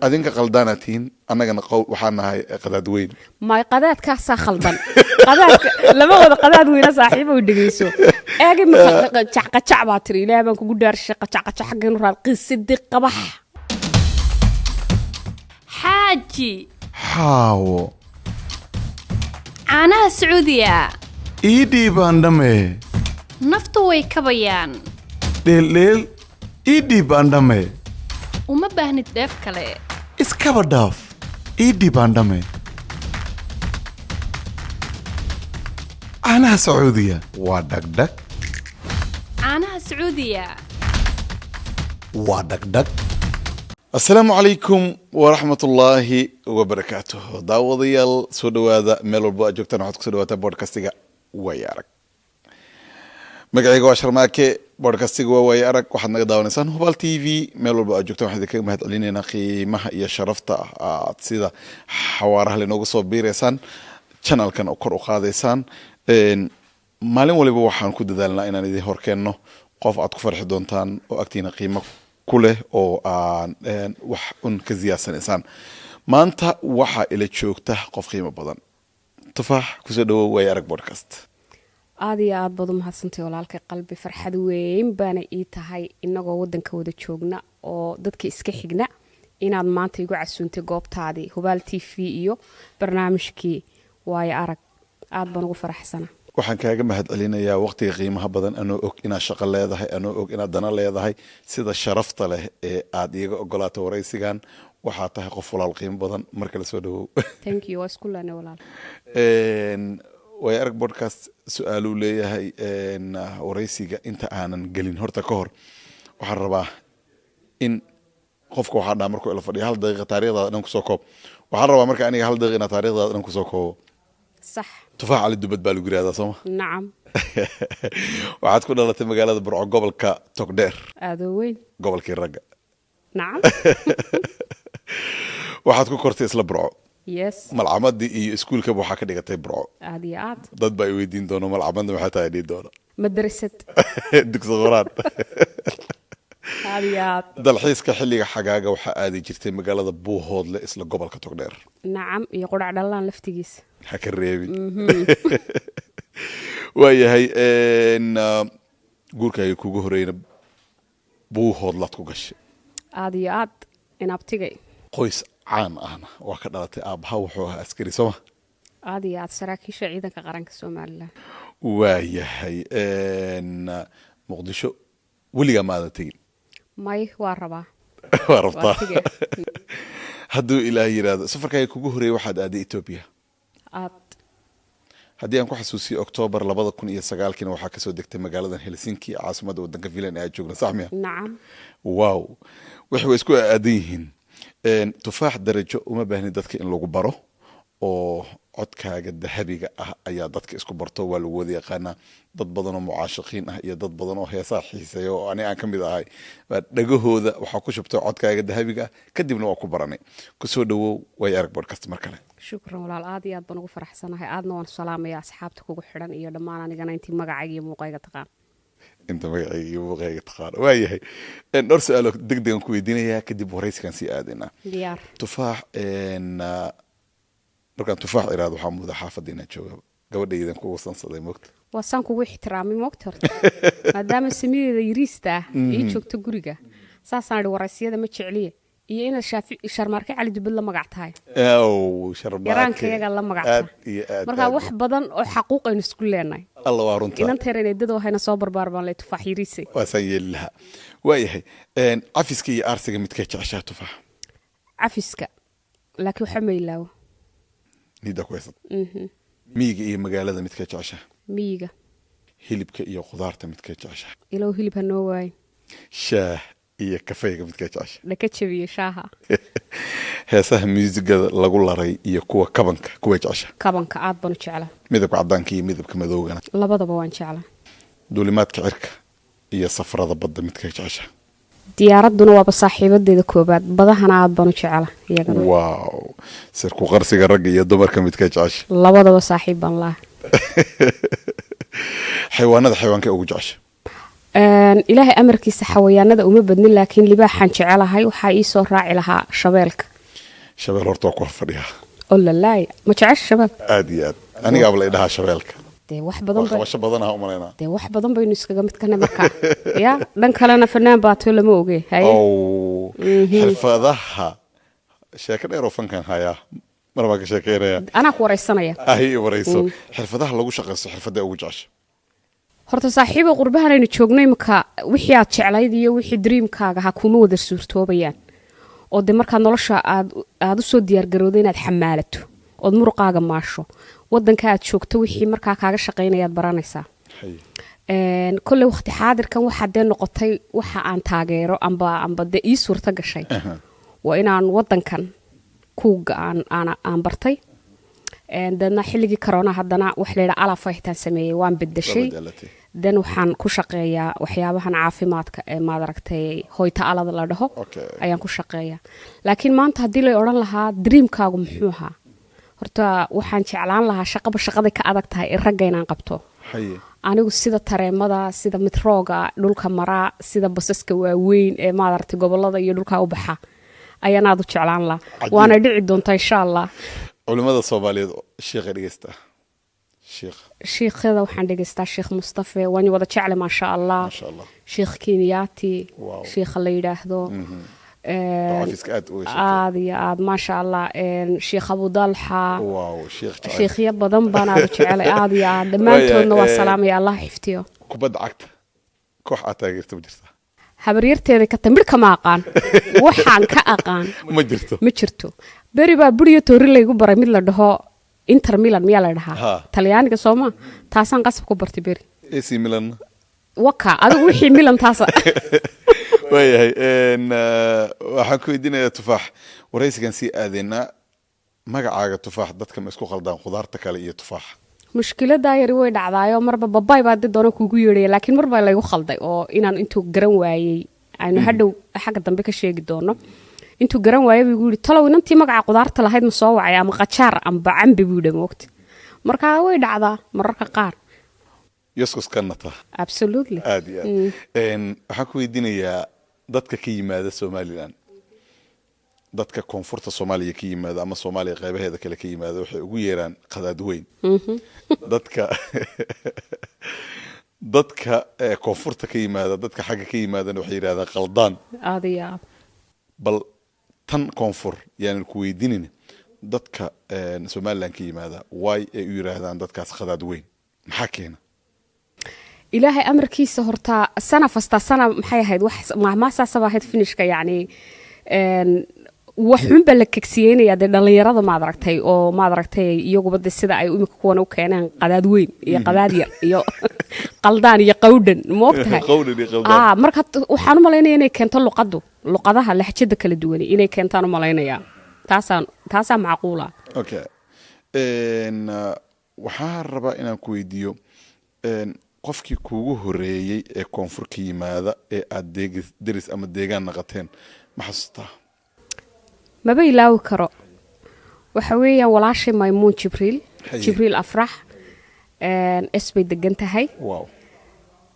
أدينك قلدانتين أنا جن قو وحنا هاي قداد وين ما قداد كاسة خلطان قداد لما هو قداد وين صاحبه ودقيسو أجي من قطع باتري لا بنكو قدار شقة قطع حق نور قصة قبح حاجي حاو caanaha Sacuudiga ii dhiibandhame naftu way kabayaan dheel ii dhiibandhame uma baahnid dheef kale iskaba dhaaf ii dhiibandhame caanaha Sacuudiga waa dhagdhag caanaha Sacuudiga waa dhagdhag السلام عليكم ورحمة الله وبركاته داوديال سودوادا ميلو بو أجوكتان وحدك سودواتا بودكاستيغا ويارك مقعيقو عشر ماكي بودكاستيغا ويارك وحد نقداونيسان هوبال تي في ميلو بو أجوكتان وحدك مهد علينينا قيمها إيا شرفتا تسيدا حوارها لنوغو صوبيريسان channel كان أكور أخاذيسان مالين وليبو وحان كود دالنا إنا ندي هوركينو قوف عدكو فرح دونتان وأكتينا قيمة كله أو وح كزياسة إنسان ما أنت وح إلى تشوكته قف قيمة بدن تفاح كسدو ويارك بودكاست aadi aad baad u mahadsantahay walaalkay qalbi farxad weyn baana ii tahay inagoo wadanka wada joogna oo dadka iska xigna inaad maanta igu casuuntay goobtaadii Hubaal TV iyo barnaamijkii waay arag aad baan ugu faraxsanahay waxaan kaaga mahad celinayaa waqtiga qiimaha badan anoo og inaad shaqo leedahay anoo og inaad dana leedahay sida sharafta leh ee aad iyaga ogolaato waraysigan waxaa tahay qof walaal qiimo badan marka la soo dhawow thank you was kullana walaal way arag podcast su'aalu leeyahay waraysiga inta aanan gelin horta ka hor waxaan rabaa in qofka waxa dhaa markuu ila fadhiyo hal daqiiqo taariikhdaada dhan ku soo koob waxaan rabaa marka aniga hal daqiiqo taariikhdaada dhan ku soo koobo صح تفاح على الدبت بالو هذا صح نعم وعاد كنا لتي مقالة برعو قبل كتقدير هذا وين قبل كيرجع نعم وعاد كو كورتي اسلا برعو يس ملعمد دي اسكول كبو حكا ديغتي برعو هذه عاد ضد باي ويدين دونو ملعمد ما حتى يدين دونو مدرسة ديك صغرات هذه عاد دالحيس كحليga xagaaga waxa aadi jirtay magaalada Buuhoodle isla gobolka Togdheer نعم يقول عدلان لفتيس حكى الريبي وياهي ان قولك يكوغو هرين Buuhoodle تكو قش هذه عاد إن أبتجي qoys caan ahna waa ka dhalatay aabaha wuxuu ahaa askari soo هذه عاد سراكيش ciidanka qaranka Soomaaliland waayahay muqdisho waliga ma adatay may waa rabaa warabta haduu ilaahay yiraahdo safarkay kugu horeeyay waxaad aaday Ethiopia aad hadii aan ku xasuusiyo October 2009 waxa ka soo degtay magaalada Helsinki caasimadda wadanka Finland ee joogna saxmiya نعم waaw waxay isku aadayeen tufaax darajo uma baahni dadka in lagu baro oo codkaaga dahabiga ah ayaa dadka isku barto waa lagu wada yaqaana dad badan oo mucaashiqiin ah iyo dad badan oo heesaa xiiseeyo oo ani aan kamid ahay dhagahooda waxa ku shubtay codkaaga dahabiga kadibna waa ku baranay ku soo dhawow way arag podcast mar kale shukran walaal aad iyo aad baan ugu faraxsanahay aadna waan salaamaya asxaabta kugu xiran iyo dhammaan anigana intii magacayga iyo muuqayga taqaan inta magacayga iyo muuqayga taqaan waayahay dhowr su'aalo degdeg aan ku weydiinayaa kadib waraysigan si aadina diyaar tufaax markaan tufaax iraado waxaa muuda xaafadina jooga gabadhaydan kugu sansaday moogta wasaan kugu ixtiraamay moogta horta maadaama samideeda yiriista ii joogto guriga saasaan waraysiyada ma jecliye iyo ina sharmarka cali dubad la magac tahay sharmarka yaraankayaga la magac tahay marka wax badan oo xaquuq aynu isku leenahay الله وارنتا inaan tareeydado waxayna soo barbaarbaan leh tufaax yiriisay واسيل لها وايهي عفسكي iyo arsiga midkay jeceshaa tufaax cafiska laakiin waxa ma ilaawo nida kweesad miiga iyo magaalada midkay jeceshaa miiga hilibka iyo khudaarta midkay jeceshaa ilaa hilib hanoo waay shaah iyo kafeega midkay jeceshaa la ka jabiyo shaaha heesaha muusigada lagu laray iyo kuwa kabanka kuwa jeceshaa kabanka aad baan u jeclaa midabka cadaanka iyo midabka madowgana labadaba waan jeclaa duulimaadka cirka iyo safarada badda midkay jeceshaa diyaaraduna waa saaxiibadeeda koobaad badahana aad baan u jeclaa iyagana waaw sirku qarsiga rag iyo dumarka midkay jeceshaa labadaba saaxiib baan laa xayawaanada xayawaanka ugu jeceshaa ilaahay amarkiisa xayawaanada uma badnin laakiin libaaxan jecelahay waxa ii soo raaci lahaa shabeelka shabeel horta waa ku fadhiya olalaay ma jecesha shabaab aad iyo aad aniga abla idhaha shabeelka dee wax badan bay qabasho badanaha u malaynaa dee wax badan baynu iskaga mid kana markaa ya dhan kalena fanaan baato lama oge haye oo xirfadaha sheeko dheer oo fankan hayaa mar baa ka sheekeynaya anaa ku waraysanaya ahi warayso xirfadaha lagu shaqaysto xirfada ugu jecesha horta saaxiibo qurbahan aynu joognay marka wixii aad jeclayd iyo wixii dreamkaaga ha kuma wada suurtoobayaan oo de markaa nolosha aad u soo diyaar garowday inaad xamaalato ood muruqaaga maasho wadanka aad joogto wixii markaa kaaga shaqaynayaad baranaysaa kolley waqti xaadirkan waxaa dee noqotay waxa aan taageero amba dee ii suurta gashay waa inaan wadankan kuuga aan bartay dadna xilligii corona haddana wax layidhaa alafaytaan sameeyey waan bedeshay dan waxaan ku shaqeeyaa waxyaabahan caafimaadka ee maad aragtay hoyta alada la dhaho ayaan ku shaqeeyaa laakiin maanta haddii lay odhan lahaa dreamkaagu muxuu ahaa horta waxaan jeclaan lahaa shaqaday ka adag tahay in ragga inaan qabto anigu sida tareemada sida mitrooga dhulka maraa sida basaska waaweyn ee maad aragtay gobolada iyo dhulka u baxa ayaan aad u jeclaan lahaa waana dhici doontaa insha allah culimada Soomaaliyeed sheekha dhigeysta sheekhada waxaan dhigeystaa sheekh Mustafa waan wada jecel ma sha Allah sheekh Kenyaati sheekh la yiraahdo aad ma sha Allah sheekh Abu Dalha sheekhiya badan baan aad jecel aad iyo aad dhamaantoodna waa salaam ya Allah xiftiyo kubad cagta koox aad taageerto ma jirtaa habaryarteeda ka tamir kama aqaan waxaan ka aqaan ma jirto beri baa buriyo toori laygu baray mid la dhaho Inter Milan miyaa la dhahaa Talyaaniga Sooma taasaan qasab ku bartay beri AC Milan waka adigu wixii Milan taasa wayahay waxaan ku weydiinayaa tufaax waraysigan si aadeyna magacaaga tufaax dadka ma isku qaldaan khudaarta kale iyo tufaax mushkilada yari way dhacdaayo marba babay baa dad doona kugu yeeray laakiin marba laygu khalday oo inaan intuu garan waayay aynu hadhow xagga dambe ka sheegi doono intuu garan waayay buu yiri talow inantii magaca qudaarta lahayd ma soo wacay ama qajaar amba cambi buu dhamoogtay marka way dhacdaa mararka qaar yaskus kanata absolutely aadiya waxaan ku weydiinayaa dadka ka yimaada Soomaaliland dadka koonfurta Soomaaliya ka yimaada ama Soomaaliya qaybaheeda kale ka yimaada waxay ugu yeeraan qadaad weyn dadka koonfurta ka yimaada dadka xagga ka yimaadana waxay yiraahdaan qaldaan aadiya bal tan koonfur yaan ku weydiinina dadka Soomaaliland ka yimaada way ay u yiraahdaan dadkaas qadaad weyn maxaa keena ilaahay amarkiisa horta sana fasta sana maxay ahayd wax ma saasabahayd finishka yani waxun bal kagsiyeenaya dhalinyarada ma aragtay oo ma aragtay iyagu bad sida ay imika kuwan u keeneen qadaad weyn iyo qadaad yar iyo qaldaan iyo qowdhan moogtahay marka waxaan u maleynayaa inay keento luqadaha lahjada kala duwan inay keentaan u maleynayaa taasaan macquula okay waxaan rabaa inaan ku weydiiyo qofkii kuugu horeeyay ee koonfur ka yimaada ee aad deris ama deegaan naqateen ma xasuustaa maba ilaawi karo waxa weeyaan walaashay Maymuun Jibriil Afrax isbay degan tahay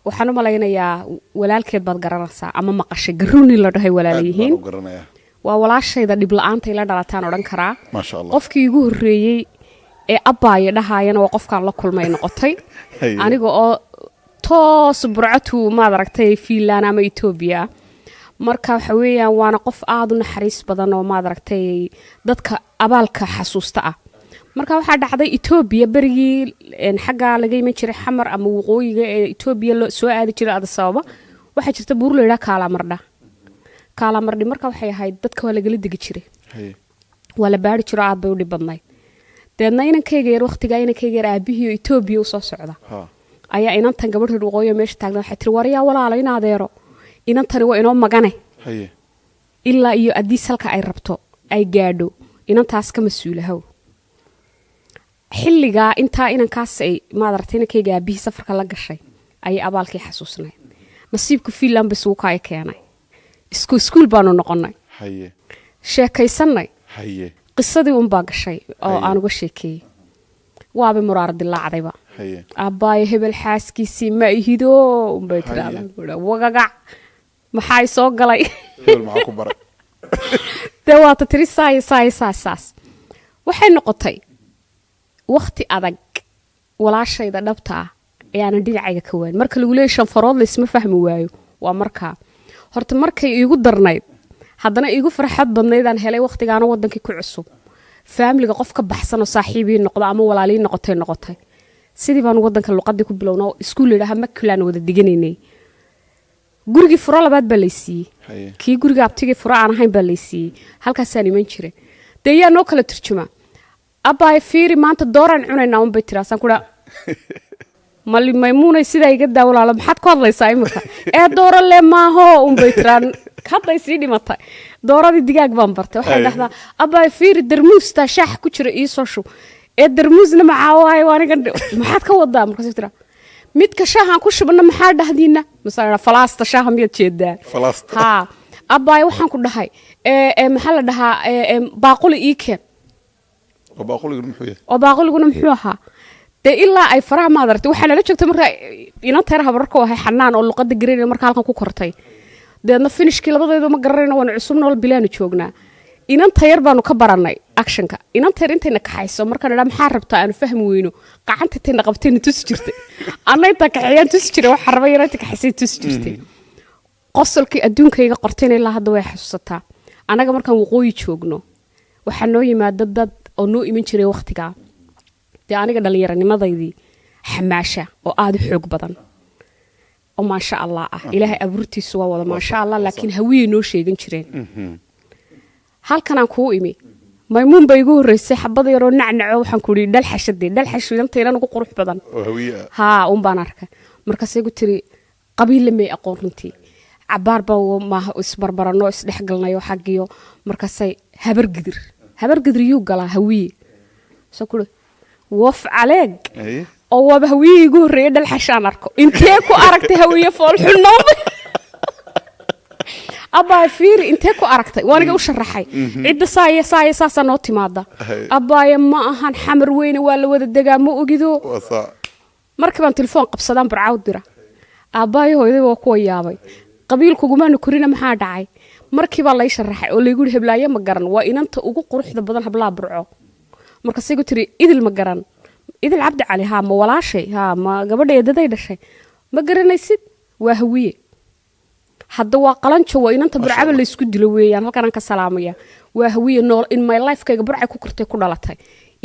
waxaan u maleynayaa walaalkeed baad garanaysaa ama maqashay garuuni la dhahay walaalihiin waa walaashayda dhib la'aanta ila dhalataan oran karaa ma sha Allah qofkii ugu horeeyay ee abbaaya dhahaayana waa qofkaan la kulmay noqotay aniga oo toos burcatu ma aragtay Finland ama Ethiopia marka waxa weeyaan waana qof aad u naxariis badan oo ma aragtay dadka abaalka xasuusta ah marka waxa dhacday Ethiopia berigii xagga laga iman jiray xamar ama waqooyiga ee Ethiopia soo aadi jiray Addis Ababa waxa jirta buur la yiraahdo Kaalamardhi marka waxay ahayd dadka waa laga digi jiray wala baari jiro aad bay u dhibadnay deedna inankayga yar waqtiga inankayga yar aabihii Ethiopia u soo socda ayaa inantan gabadha waqooyi meesha taagna waxay tiri wariya walaalo in adeero inantani waa inoo magane ilaa iyo adii salka ay rabto ay gaadho inantaas ka masuulahow xilliga inta inankaas ay ma aragtay inankayga aabihii safarka la gashay ay abaalkii xasuusnay nasiibku Finland bas uu ka keenay iskuul baanu noqonay sheekaysanay qisadii un baa gashay oo aan uga sheekeeyay waaba muraar dilaacdayba aabbaay hebel xaaskiisii ma ihido bay tiraahdaa wagaga maxay soo galay hebel maxaa ku baray dee waata tiri saas waxay noqotay waqti adag walaashayda dhabta ah ayaana dhinacayga ka waan marka lagu leeyahay shan farood laysma fahmi waayo waa markaa horta markay iigu darnayd haddana iigu farxad badnaydaan helay waqtigaana wadankii ku cusub faamiliga qof ka baxsan oo saaxiibii noqda ama walaalii noqotay sidii baan wadanka luqadii ku bilownaa iskuul yidhaaha makulaan wada diganaynay gurigii furo labaad baa laysiiyey kii guriga abtigii furo aan ahayn baa laysiiyey halkaasaan iman jiray dee yaa noo kala turjumaa abbaay fiiri maanta dooraan cunaynaa unbay tiraasaan kudha mali maymuunay sidaa iga daawalaalo maxaad ku hadlaysaa imika dooro le maaho unbay tiraan hadday sii dhimatay dooradii digaag baan bartay waxay dhahdaa abbaay fiiri darmuustaa shaaxa ku jira ii soo shub darmuusna maxaa waaye aniga maxaad ka wadaa markaas tira midka shaahan ku shubna maxaa dhahdiina masaa falaasta shaaha miyaad jeedaa ha abbaay waxaan ku dhahay maxaa la dhahaa baaquli ii keen oo baaquliguna muxuu ahaa dee ilaa ay faraha maadartay waxaa nala joogtay markaa inanteer habararka ahay xanaan oo luqada garanayna markaa halkan ku kortay deedna finishkii labadeedu ma garanayna waana cusub nool bilaanu joognaa inanta yar baanu ka baranay actionka inanta yar intayna kaxayso markaan idhaa maxaa rabtaa aanu fahmi weyno gacanta intayna qabtayna tusi jirtay anna intaa kaxeeyaan tusi jiray waxa rabay inanta kaxaysay tusi jirtay qosolkii adduunkayga qortayna ilaa hadda way xasuusataa annaga markaan waqooyi joogno waxaa noo yimaada dad oo noo iman jiray waqtigaa dee aniga dhallinyaranimadaydi xamaasha oo aada u xoog badan oo maasha allah ah ilaahay abuurtiisu waa wada maasha allah laakiin hawiyay noo sheegan jireen halkanaan kuu imi maymuun bay igu horreysay xabada yaroo nacnaco waxaan ku idhi dhalxashadee dhalxashu intaynan ugu qurux badan haa unbaan arkay markaasay gu tiri qabiille may aqoon runtii cabaar baa isbarbaranoo isdhexgalnayo xaggiyo markaasay habargidir yuu galaa hawiye soo kuri waf caleeg oo waaba hawiye igu horreeyay dhalxashaan arko intee ku aragtay hawiye foolxunoom abbaay fiiri intee ku aragtay waaniga u sharaxay cidda saasaa noo timaada abbaaye ma ahan xamar weyne waa la wada degaa ma ogido markii baan telefoon qabsadaan barcaawd dira abbaaye hooyaday waa kuwa yaabay qabiilkugumaanu korina maxaa dhacay markii baa lay sharaxay oo laygu yidhi heblaaye ma garan waa inanta ugu quruxda badan hablaa burco markaasay gu tiri idil ma garan idil cabdi cali haa ma walaashay haa ma gabadha eedaday dhashay ma garanaysid waa hawiye hadda waa qalanjo waa inanta burcaba laysku dilo weeyaan halkanaan ka salaamaya waa hawiye nool in my lifekayga burcay ku kortay ku dhalatay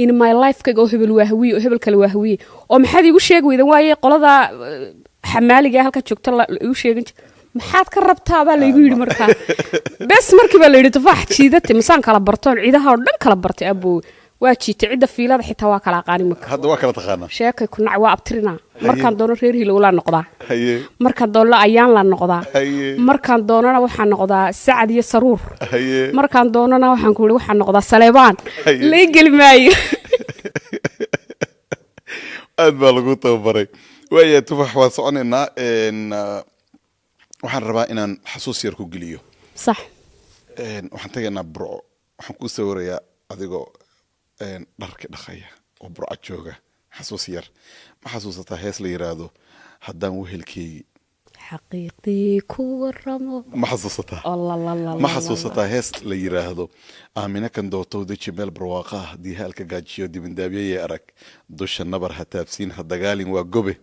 in my lifekayga oo hebel waa hawiye oo hebel kale waa hawiye oo maxaad iigu sheegi weydan waaye qolada xamaaliga halka joogta igu sheegan jir maxaad ka rabtaa baa laygu yidhi markaa bes markii baa layidhi tufaax jiidate masaan kala bartoon ciidaha oo dhan kala bartay aboowe waa jiitay cidda fiilada xitaa waa kala aqaani marka hadda waa kala taqaanaa sheekay ku nac waa abtirinaa markaan doono reer hilowlaa noqdaa markaan doono ayaan la noqdaa markaan doonana waxaan noqdaa sacad iyo saruur markaan doonana waxaan ku yidhi waxaan noqdaa saleebaan lay geli maayo aad baa lagu tababaray waaya tufaax waan soconaynaa waxaan rabaa inaan xasuus yar ku geliyo sax waxaan tagaynaa burco waxaan kuu sawirayaa adigoo dharka dhaqaya oo burco jooga xasuus yar ma xasuusataa hees la yiraahdo haddaan wehelkeygii xaqiiqdii ku waramo ma xasuusataa hees la yiraahdo aamina kan dootowda jimeel barwaaqa ah diihaalka gaajiyo dibindaabyeye arag dusha nabar ha taabsiin ha dagaalin waa gobe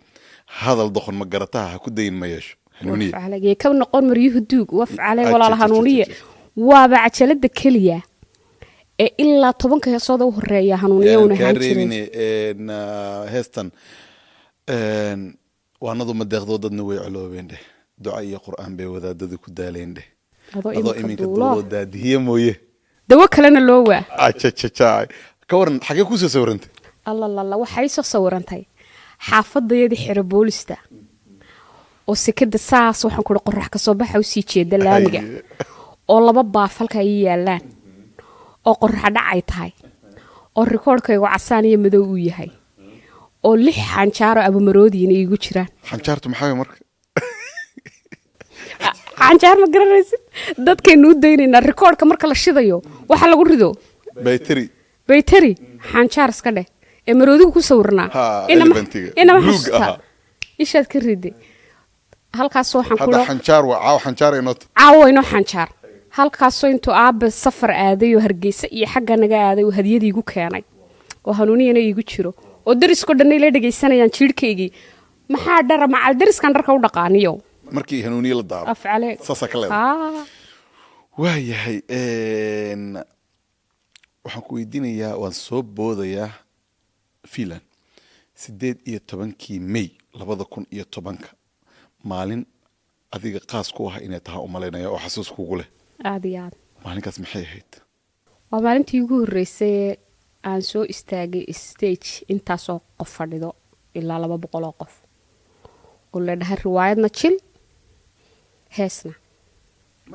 hadal doqon ma garataha ha ku dayin ma yeesho hanuuniye ka noqon maryuhu duug wafcale walaal hanuuniye waaba cajalada keliya ee ilaa 10 heesooda u horeeya hanuuniye una ahaan jirin heestan waanadu ma deeqdo dadna way coloobeen dheh duca iyo qur'aan bay wadaadadu ku daaleen dheh adoo iminka dowlad daadiye mooye dawo kalena loo waa ka waran xagee ku soo sawirantay allah waxay soo sawirantay xaafadayadii xiro boolista oo sekada saas waxaan ku qorrax ka soo baxa u sii jeeda laamiga oo laba baafalka ay yaalaan oo qorrax dhacay tahay oo rikoorkaygu casaan iyo madow uu yahay oo 6 xanjaaro aba maroodiina igu jiraan xanjaartu maxay marka xanjaar ma garanaysid dadkaynu daynayna rikoorka marka la shidayo waxa lagu rido baytari xanjaar iska dheh ee maroodigu ku sawirnaa inama xasuusta ishaad ka riday halkaas waxaan ku hada xanjaar waa xanjaar inoo caawo inoo xanjaar halkaasoo intuu aabe safar aaday oo hargeysa iyo xagga naga aaday oo hadiyad iigu keenay oo hanuuniyana iigu jiro oo dariskoo dhan ila dhegaysanayaan jiirhkaygii maxaa dhara macal dariskan dharka u dhaqaaniyo markii hanuuniye la daaro afcale saasaa ka leedahay waayahay waxaan ku weydiinayaa waan soo boodayaa finland 18 May 2010 maalin adiga qaas ku ah inay tahay u malaynaya oo xasuus kugu leh aad iyo aad maalinkaas maxay ahayd waa maalintii ugu horreysay aan soo istaagay stage intaasoo qof fadhido ilaa 200 oo qof oo la dhahay riwaayadna jil heesna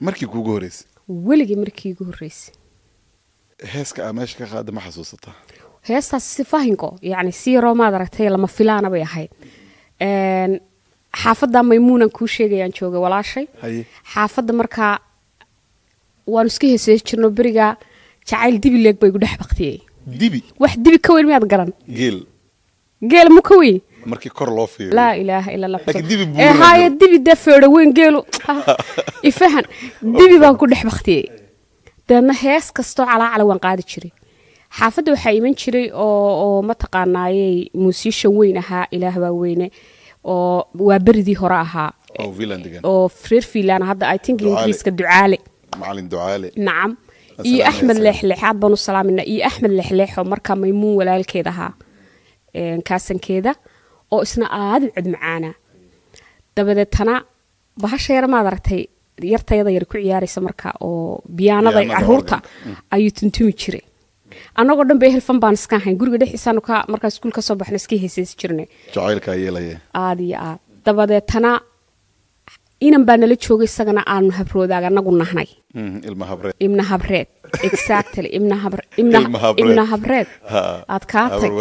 markii kuugu horreysay weligii markii ugu horreysay heeska aa meesha ka qaada ma xasuusataa heestaas si fahinko yacni si yaroo maad aragtay lama filaana bay ahayd xaafadda maymuunan kuu sheegayaan joogay walaashay xaafadda markaa waanu iska heesay jirno beriga jacayl dibi leeg bay igu dhex baktiyey dibi wax dibi ka weyn miyaad garan geel mu ka weyn markii kor loo fiiriyo laa ilaaha illa allah laakiin dibi buuran haye dibi da feedho weyn geelu ifahan dibi baan ku dhex baktiyey deedna hees kastoo calaacala waan qaadi jiray xaafadda waxaa iman jiray oo mataqaanaayey muusiishan weyn ahaa ilaah baa weyne oo waa beridii hore ahaa oo reer fiilaan hadda I think ingiriiska ducaale macalin ducaale nacam iyo axmed leexleex aad baan u salaaminaa iyo axmed leexleex oo markaa maymuun walaalkeed ahaa kaasankeeda oo isna aad u cod macaana dabadeetana bahasha yar maad aragtay yartayada yar ku ciyaaraysa marka oo biyaanada caruurta ayuu tuntumi jiray annagoo dhan bay helfan baan iska ahayn guriga dhexdiisaanu ka markaa iskuul ka soo baxna iska heesaysi jirnay jacaylka yeelaya aad iyo aad dabadeetana inan baa nala joogay isagana aanu habroodaag annagu nahnay ibna habreed exactly ibna habreed aad kaatay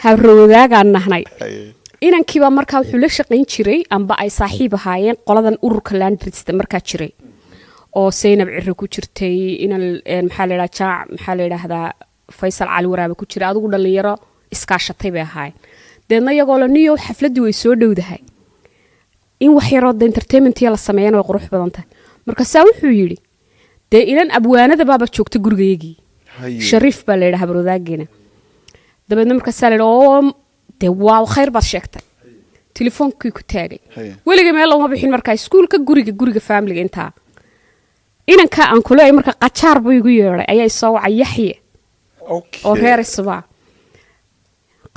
habrowdaagaan nahnay inankiibaa markaa wuxuu la shaqayn jiray amba ay saaxiib ahaayeen qoladan ururka landrista markaa jiray oo Saynab Cirri ku jirtay inan maxaa la yiraahdaa jaac maxaa la yiraahdaa Faysal Cali Waraabe ku jiray adigu dhalinyaro iskaashatay bay ahaayeen deedna iyagoo la niyo xafladii way soo dhowdahay in wax yar oo entertainment la sameeyana way qurux badan tahay marka saa wuxuu yiri dee inan abwaanada baaba joogta gurigeygii Shariif baa la yiraahdaa habroodaagina dabeedna marka saa la oo dee waa khayr baad sheegtay telefoonkii ku taagay weliga meel lama bixin markaa iskuulka guriga family intaa inanka aan kula marka qajaar buu igu yeeray ayaa soo wacay Yaxye oo reer isbaa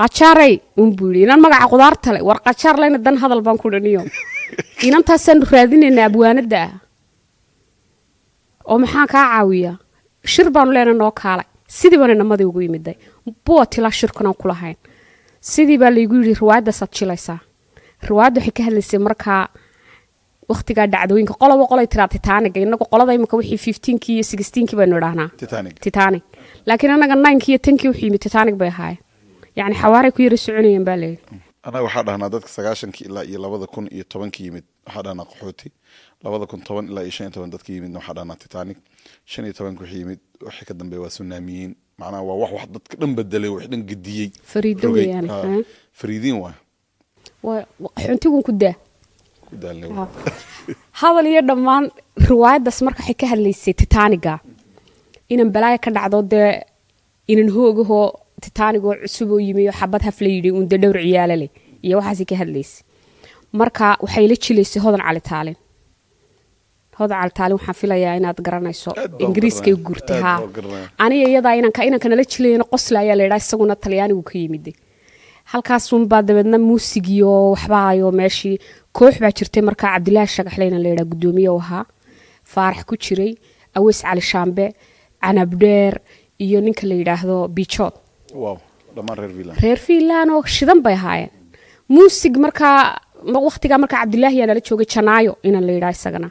qajaaray buu inan magaca qudaarta leh war qajaar leena dan hadal baan ku dhaniyo inantaasaan raadinayna abwaanada oo maxaa ka caawiya shir baan leena noo kaalay sidii baan namadii ugu yimiday bootila shirkan aan kula hayn sidii baa la igu yiri riwaayada sadjilaysa riwaayadu waxay ka hadlaysay markaa waqtiga dhacdooyinka qolay tiraad Titanic inagu qolada imika wixii 15 iyo 16 baynu dhahnaa Titanic laakiin anaga 9 iyo 10 wixii mi Titanic bay ahaay yani xawaare ku yiri soconayeen baa leeyahay anaga waxa dhahnaa dadka 90 ilaa iyo 2010 yimid waxa dhahnaa qaxooti 2010 ilaa 15 dadka yimid waxa dhahnaa Titanic 15 wixii yimid wixii ka dambeeyay waa tsunamiin macnaha waa wax dadka dhan bedelay wax dhan gidiyay fariido weeyaan fariidin waa xuntigu ku daa hadal iyo dhammaan riwaayadaas marka waxay ka hadlaysay Titanic inan balaaya ka dhacdo dee inan hoogaho Titanic oo cusub oo yimi xabad hafla yiri uu dhowr ciyaale leh iyo waxaas ka hadlaysay marka waxay la jilaysay Hodan Cali Taalin waxaan filayaa inaad garanayso ingiriiska ay gurtay aniga iyada inanka nala jilayna qosla ayaa leeyahay isaguna Talyaanigu ka yimid halkaas baa dabeedna muusig iyo waxba ayo meeshii koox baa jirtay markaa Cabdilaahi Shagaxleyna la yiraahdo gudoomiye ahaa Faarax ku jiray Aweys Cali Shambe Canabdheer iyo ninka la yiraahdo Bichot dhamaan reer Finland oo shidan bay ahaayeen muusig markaa waqtiga markaa Cabdilaahi ayaa la joogay Janaayo in la yiraahdo isagana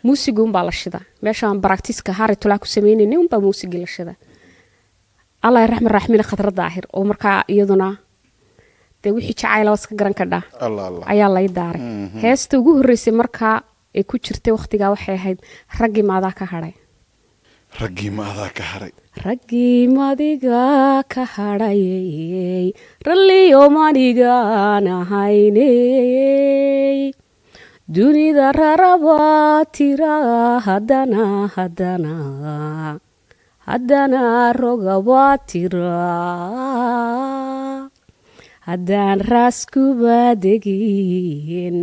muusig baa la shida meeshaan practice-ka haritula ku sameeynay baa muusig la shida Allah yarxam raxmina khadra daahir oo markaa iyaduna wixii jacayl waska garan ka dhaa ayaa la idaaray heesta ugu horeysay markaa ay ku jirtay waqtiga waxay ahayd raggii maadaa ka haray raggii madiga ka haray ralliyo manigaan ahaynay dunida rarabaa tira haddana rogabaa tira haddaan raaskuba degin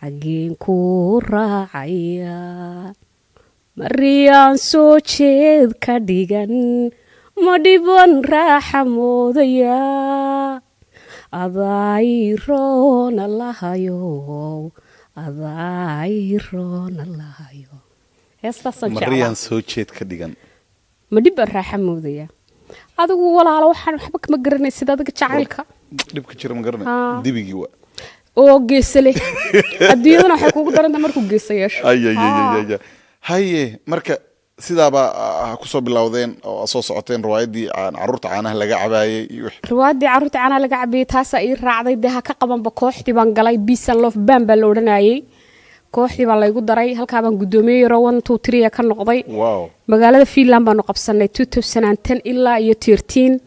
xaggeen ku raacaya mariyaan soo jeed ka dhigan ma dhiban raaxa moodaya adaayiroona lahayo mariyaan soo jeed ka dhigan ma dhiban raaxa moodaya adigu walaalo waxaan waxba kama garanaysid adiga jacaylka dhibka jira ma garanay dibigii waa oo geesa leh adduunyadana waxay kuugu daranta markuu geesa yeesho haye marka sidaaba kusoo bilowdeen oo soo socoteen riwaayaddii caruurta caanaha laga cabaayey riwaayaddii caruurta caanaha laga cabayey taasaa ii raacday dee ha ka qabanba kooxdii baan galay peace and love band baa la odhanayey kooxdii baa laygu daray halkaa baan guddoomiye yaro 1 2 3 ka noqday magaalada Finland baanu qabsanay 2010 ilaa iyo 13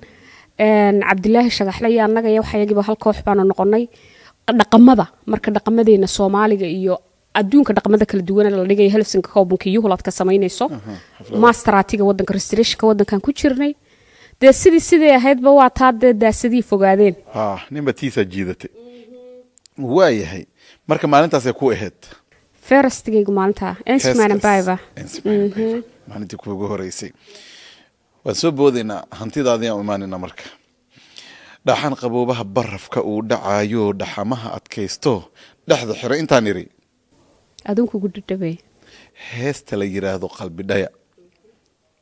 cabdilaahi shagaxle iyo annaga iyo waxyagiiba hal koox baanu noqonay dhaqamada marka dhaqamadeena Soomaaliga iyo adduunka dhaqamada kala duwan la dhigay Helsinki Copenhagen iyo Hollandka sameynayso masteratiga wadanka restorationka wadankan ku jirnay dee sidii ahaydba waa taa daasadii fogaadeen ninba tiisa jiidatay waayahay marka maalintaas ay ku ahayd ferestigaygu maalinta ensman bayba maalintii kuugu horeysay waan soo boodaynaa hantidaadii aan imaanayna marka dhaxan qaboobaha barafka uu dhacayo dhaxamaha adkaysto dhexda xiro intaan iri adunku gududhabay heesta la yiraahdo qalbi dhaya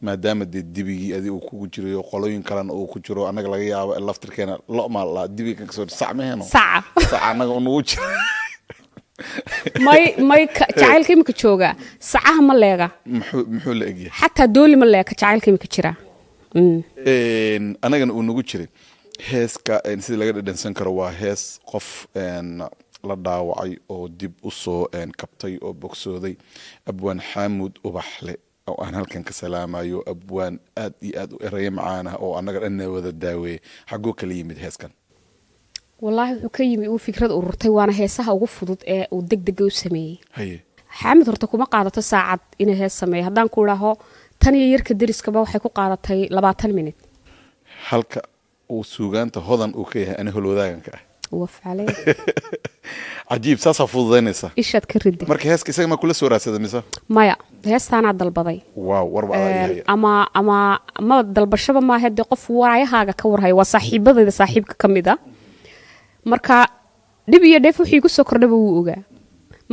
maadaama dibigii adii uu kugu jiro qolooyin kalena uu ku jiro anaga laga yaabo laftirkeena lo'ma la dibiga ka soo sacmeeno saca anaga uu jiro may jacaylka imika jooga sacaha ma leega muxuu la egyahay xataa dooli ma leega jacaylka imika jira anagana uu nagu jiray heeska sida laga dhadhansan karo waa hees qof la dhaawacay oo dib u soo kabtay oo bogsooday abwaan xaamud ubaxle oo aan halkan ka salaamayo abwaan aad iyo aad u ereyo macaan oo anaga dhan wada daaweeyay xagoo kala yimid heeskan والله wuxuu ka yimi uu fikrad ururtay waana heesaha ugu fudud ee uu degdeg u sameeyay xaamid horta kuma qaadato saacad inay hees sameeyo hadaan ku raaho tan iyo yarka dariskaba waxay ku qaadatay 20 minute halka uu suugaanta hodan uu ka yahay ana holwadaaganka wafcalay ajiib saasa fududeynaysa ishad ka rid marka heeska isaga ma kula soo raasada mise maya heestaana dalbaday warba ama dalbashaba ma hadda qof warayahaaga ka warhay waa saaxiibadayda saaxiibka kamida marka dib iyo dheef wixii ku soo kordhaba wuu ogaa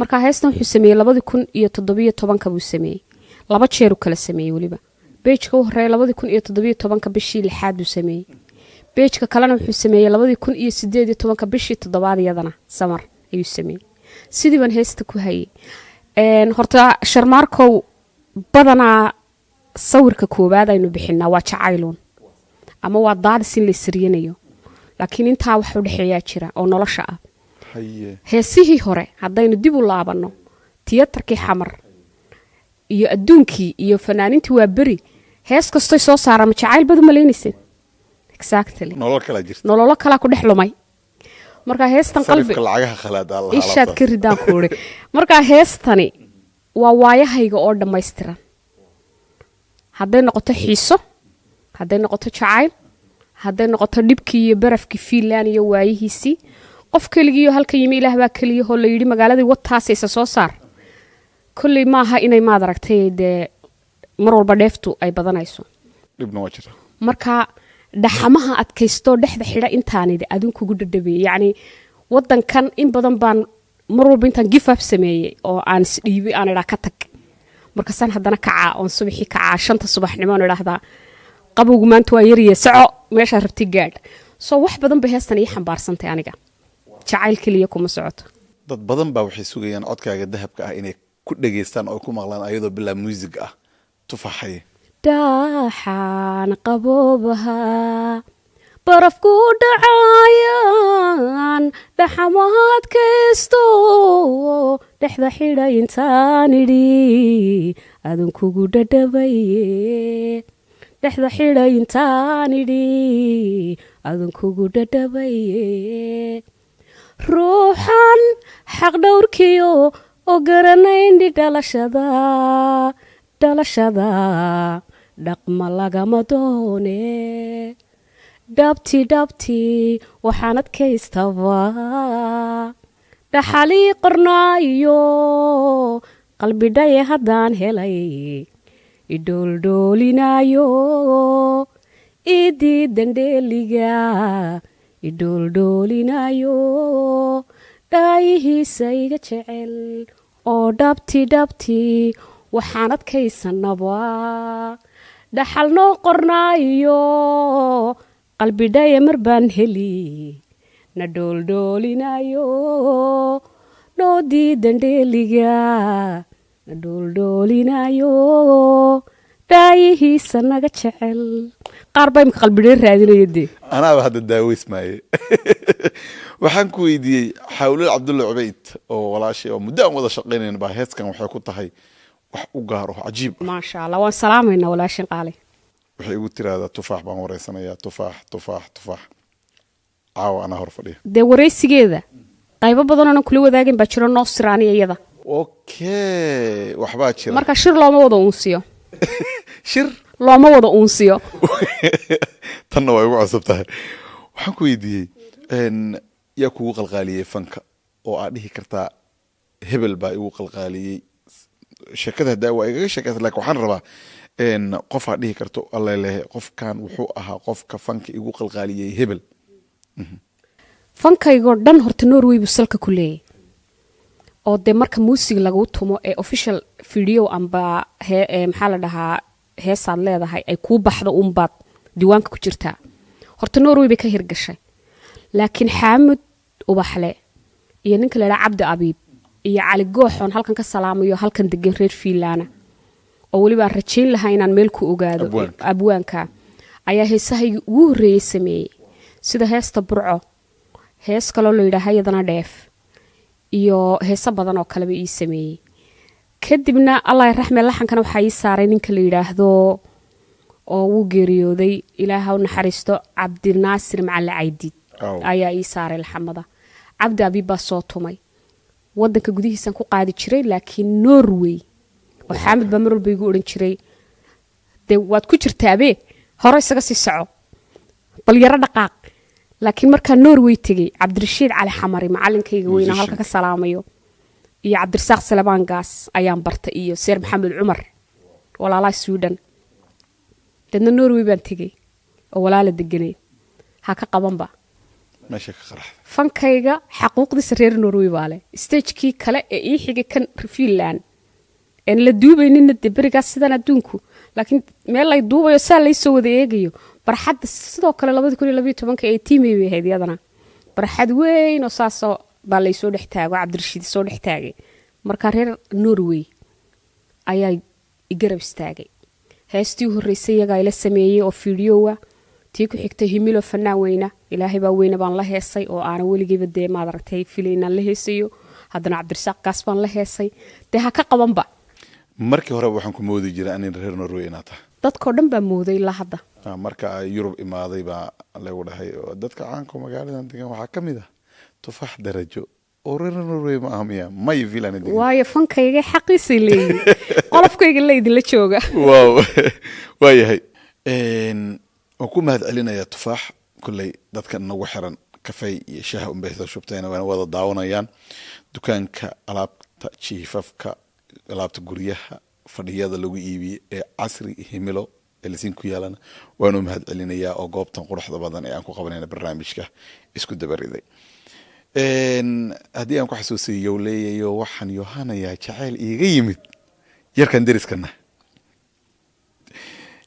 marka heestan wuxuu sameeyay 2017 buu sameeyay laba jeer uu kala sameeyay waliba page-ka u horeeyay 2017 bishii 6 buu sameeyay page-ka kalena wuxuu sameeyay 2018 bishii 7 iyadana samar ayuu sameeyay sidii ban heesta ku hayay horta sharmaarkow badana sawirka koobaad aynu bixinaa waa jacayloon ama waa daadis in la siriyanayo laakiin intaa wax u dhaxeeyaa jira oo nolosha ah heesihii hore haddaynu dib u laabano tiyaatarkii xamar iyo adduunkii iyo fanaanintii waa beri hees kastoo soo saara ma jacayl badu malaynaysan exactly nolol kala ku dhex lumay marka heestan qalbi lacagaha khalaad Allah ishaad ka ridaan koore marka heestani waa waayahayga oo dhameystiran hadday noqoto xiiso hadday noqoto jacayl hadday noqoto dhibkii iyo barafkii Finland iyo waayihiisii qof kaligiyo halka yimi ilaah baa kaliyo oo la yiri magaaladii wataas ay soo saar kulli maaha inay maad aragtay de mar walba dheeftu ay badanayso dhibna waa jira marka dhaxamaha adkaysto dhexda xidha intaanide adinku ugu dhadhabay yani wadankan in badan baan mar walba intaan give up sameeyay oo aan isdhiibay aan ila ka tag marka san hadana kaca oo subaxii kaca 5 subaxnimo aan ilaahda qabowgu maanta waa yariye saco meesha rabti gaad soo wax badan ba heestan ii xambaarsantay aniga jacayl kaliya kuma socoto dad badan baa waxay sugayaan codkaaga dahabka ah inay ku dhageystaan oo ku maqlaan ayadoo bilaa music ah tufaxay daaxaan qaboobaha barafku dhacayaan dhaxamaad kaysto dhexda xidha intaan idhi adunkugu dhadhabaye dhexda xidha intaan idhi adunkugu dhadhabaye ruuxan xaq dhowrkiyo oo garanayni dhalashada dhaqma lagama doone dhabti waxaan adkaystaba dhaxalii qornaayo qalbidhaye haddaan helay idhooldhoolinayo idii dandheeliga idhooldhoolinayo dhaayihiisa iga jecel oo dhabti waxaan adkaysanaba dhaxal noo qornaayo qalbidhaye mar baan heli na dhooldhoolinayo noodii dandheeliga na dhooldhoolinayo dhaayihiisa naga jecel qaar baa imka qalbidhee raadinaya dee anaaba hadda daaweys maaye waxaan ku weydiiyey xawlil cabdulla cubayd oo walaashay oo muddo aan wada shaqaynayn baa heeskan waxay ku tahay wax u gaar oo cajiib maasha allah waan salaamaynaa walaashin qaali waxay igu tiraahdaa tufaax baan wareysanayaa tufaax caawa anaa hor fadhiya dee waraysigeeda qaybo badan oonan kula wadaagin baa jiro noo siraaniya iyada okay waxbaa jira marka shir looma wada uunsiyo shir looma wada uunsiyo tanna waa igu cusub tahay waxaan ku weydiiyey yaa kugu qalqaaliyey fanka oo aad dhihi kartaa hebel baa igu qalqaaliyey sheekada haddaa waa igaga sheekaysa lakin waxaan rabaa qof aad dhihi karto allelehe qofkan wuxuu ahaa qofka fanka igu qalqaaliyey hebel fankaygoo dhan horta norway buu salka ku leeyay oo dee marka muusig lagu tumo ee official video amba maxaa la dhahaa heesaad leedahay ay kuu baxdo uunbaad diiwaanka ku jirtaa horta norway bay ka hirgashay laakiin xaamud ubaxle iyo ninka la dhaha cabdi abiib iyo cali gooxoon halkan ka salaamayo halkan degan reer fiilaana oo weliba aan rajayn lahaa inaan meel ku ogaado abwaanka ayaa heesahaygii ugu horreeyey sameeyey sida heesta burco hees kaloo la yidhaaha iyadana dheef iyo heeso badan oo kaleba ii sameeyey kadibna allah raxme laxankana waxaa ii saaray ninka la yidhaahdo oo wuu geeriyooday ilaaha u naxariisto cabdinaasir macali caydiid ayaa ii saaray laxamada cabdi abiib baa soo tumay wadanka gudihiisaan ku qaadi jiray laakiin norway oo xaamid baa mar walba igu odhan jiray dee waad ku jirtaabe hore isaga sii soco bal yaro dhaqaaq laakiin markaa norway tegey cabdirashiid cali xamari macalinkayga weynaa halka ka salaamayo iyo cabdirasaaq salebaan gaas ayaan bartay iyo seer maxamed cumar walaalaha suudhan deedna norway baan tegey oo walaala deganeed ha ka qabanba meesha ka qaraxda fankayga xaquuqdiisa reer norway baa leh stagekii kale ee ii xigay kan finland en la duubaynina dee berigaas sidan adduunku laakiin meel lay duubayo saa laysoo wada eegayo barxadda sidoo kale 2012 ee tiimay bay ahayd iyadana barxad weyn oo saasoo baa laysoo dhex taago cabdirashiid soo dhex taagay markaa reer norway ayaa igarab istaagay heestii horreysay iyagaa ila sameeyey oo fiidiyoowa tii ku xigtay himilo fanaan weyna ilaahay baa weyna baan la heesay oo aanan weligeyba dee maad aragtay filaynaan la heesayo haddana cabdirasaaq gaas baan la heesay dee ha ka qabanba markii hore waxaan ku moodi jiray anin reer norway inaad tahay dadkoo dhan baa mooday ilaa hadda marka ay yurub imaaday baa lagu dhahay oo dadka caanka magaaladan degan waxaa ka mid ah tufaax darajo oo reer norway ma aha miya may filan degan waayo fankayga xaqiisay leeyihiin qolofkayga la idinla jooga waaw waayahay waan ku mahad celinayaa tufaax kulley dadka nagu xiran kafey iyo shaaha unbaysa shubtayna waana wada daawanayaan dukaanka alaabta jiifafka alaabta guryaha fadhiyada lagu iibiye ee casri himilo ee lasiin ku yaalana waanu mahad celinayaa oo goobtan quruxda badan ee aan ku qabanayna barnaamijka isku dabariday haddii aan ku xasuusiyo leeyayo waxaan yohanayaa jacayl iiga yimid yarkan deriskana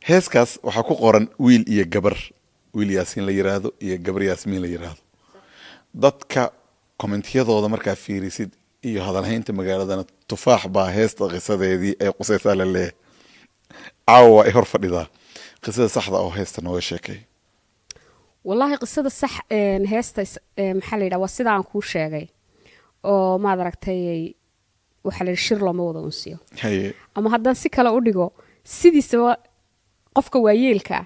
heeskaas waxaa ku qoran wiil iyo gabar wiil yaasiin la yiraahdo iyo gabar yaasmiin la yiraahdo dadka kommentiyadooda markaa fiirisid iyo hadalhaynta magaaladana tufaax baa heesta qisadeedii ee qusaysaa la leeyahay caawa ay hor fadhidaa qisada saxda oo heesta nooga sheekay wallaahi qisada sax heesta maxaa la yidhaha waa sida aan kuu sheegay oo maad aragtay waxaa la yidhi shir looma wada unsiyo ama haddaan si kale u dhigo sidiisaba qofka waayeelka ah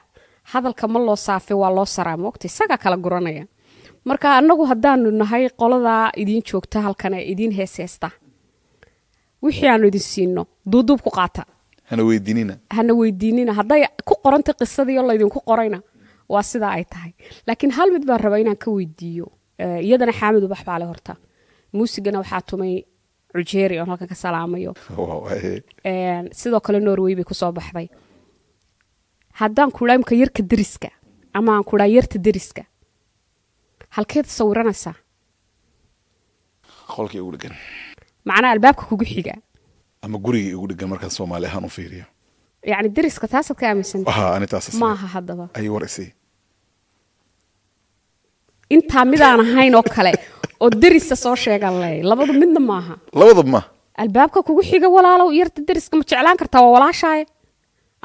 hadalka ma loo saafay waa loo saraa moogta isagaa kala guranaya marka anagu haddaanu nahay qoladaa idiin joogta halkan ee idiin heeseesta wixii aanu idin siino duuduub ku qaata hana weydiinina hadday ku qoranta qisadii oo laydinku qorayna waa sidaa ay tahay laakiin hal mid baan rabaa inaan ka weydiiyo iyadana xaamid ubax baa le horta muusigana waxaa tumay cujeeri oon halkan ka salaamayo sidoo kale norway bay kusoo baxday haddaan kudhaa imka yarka deriska ama aan kudhaa yarta deriska halkeed sawiranaysaa qolkii ugu dhegan macnaa albaabka kugu xiga ama gurigii ugu dhegan markaan Soomaali ahaan u fiiriyo yacni deriska taasaad ka aaminsan ani taas maaha haddaba ay warisi intaa midaan ahayn oo kale oo derisa soo sheegan leh labadu midna maaha ma albaabka kugu xiga walaalow yarta deriska ma jeclaan kartaa waa walaashaaye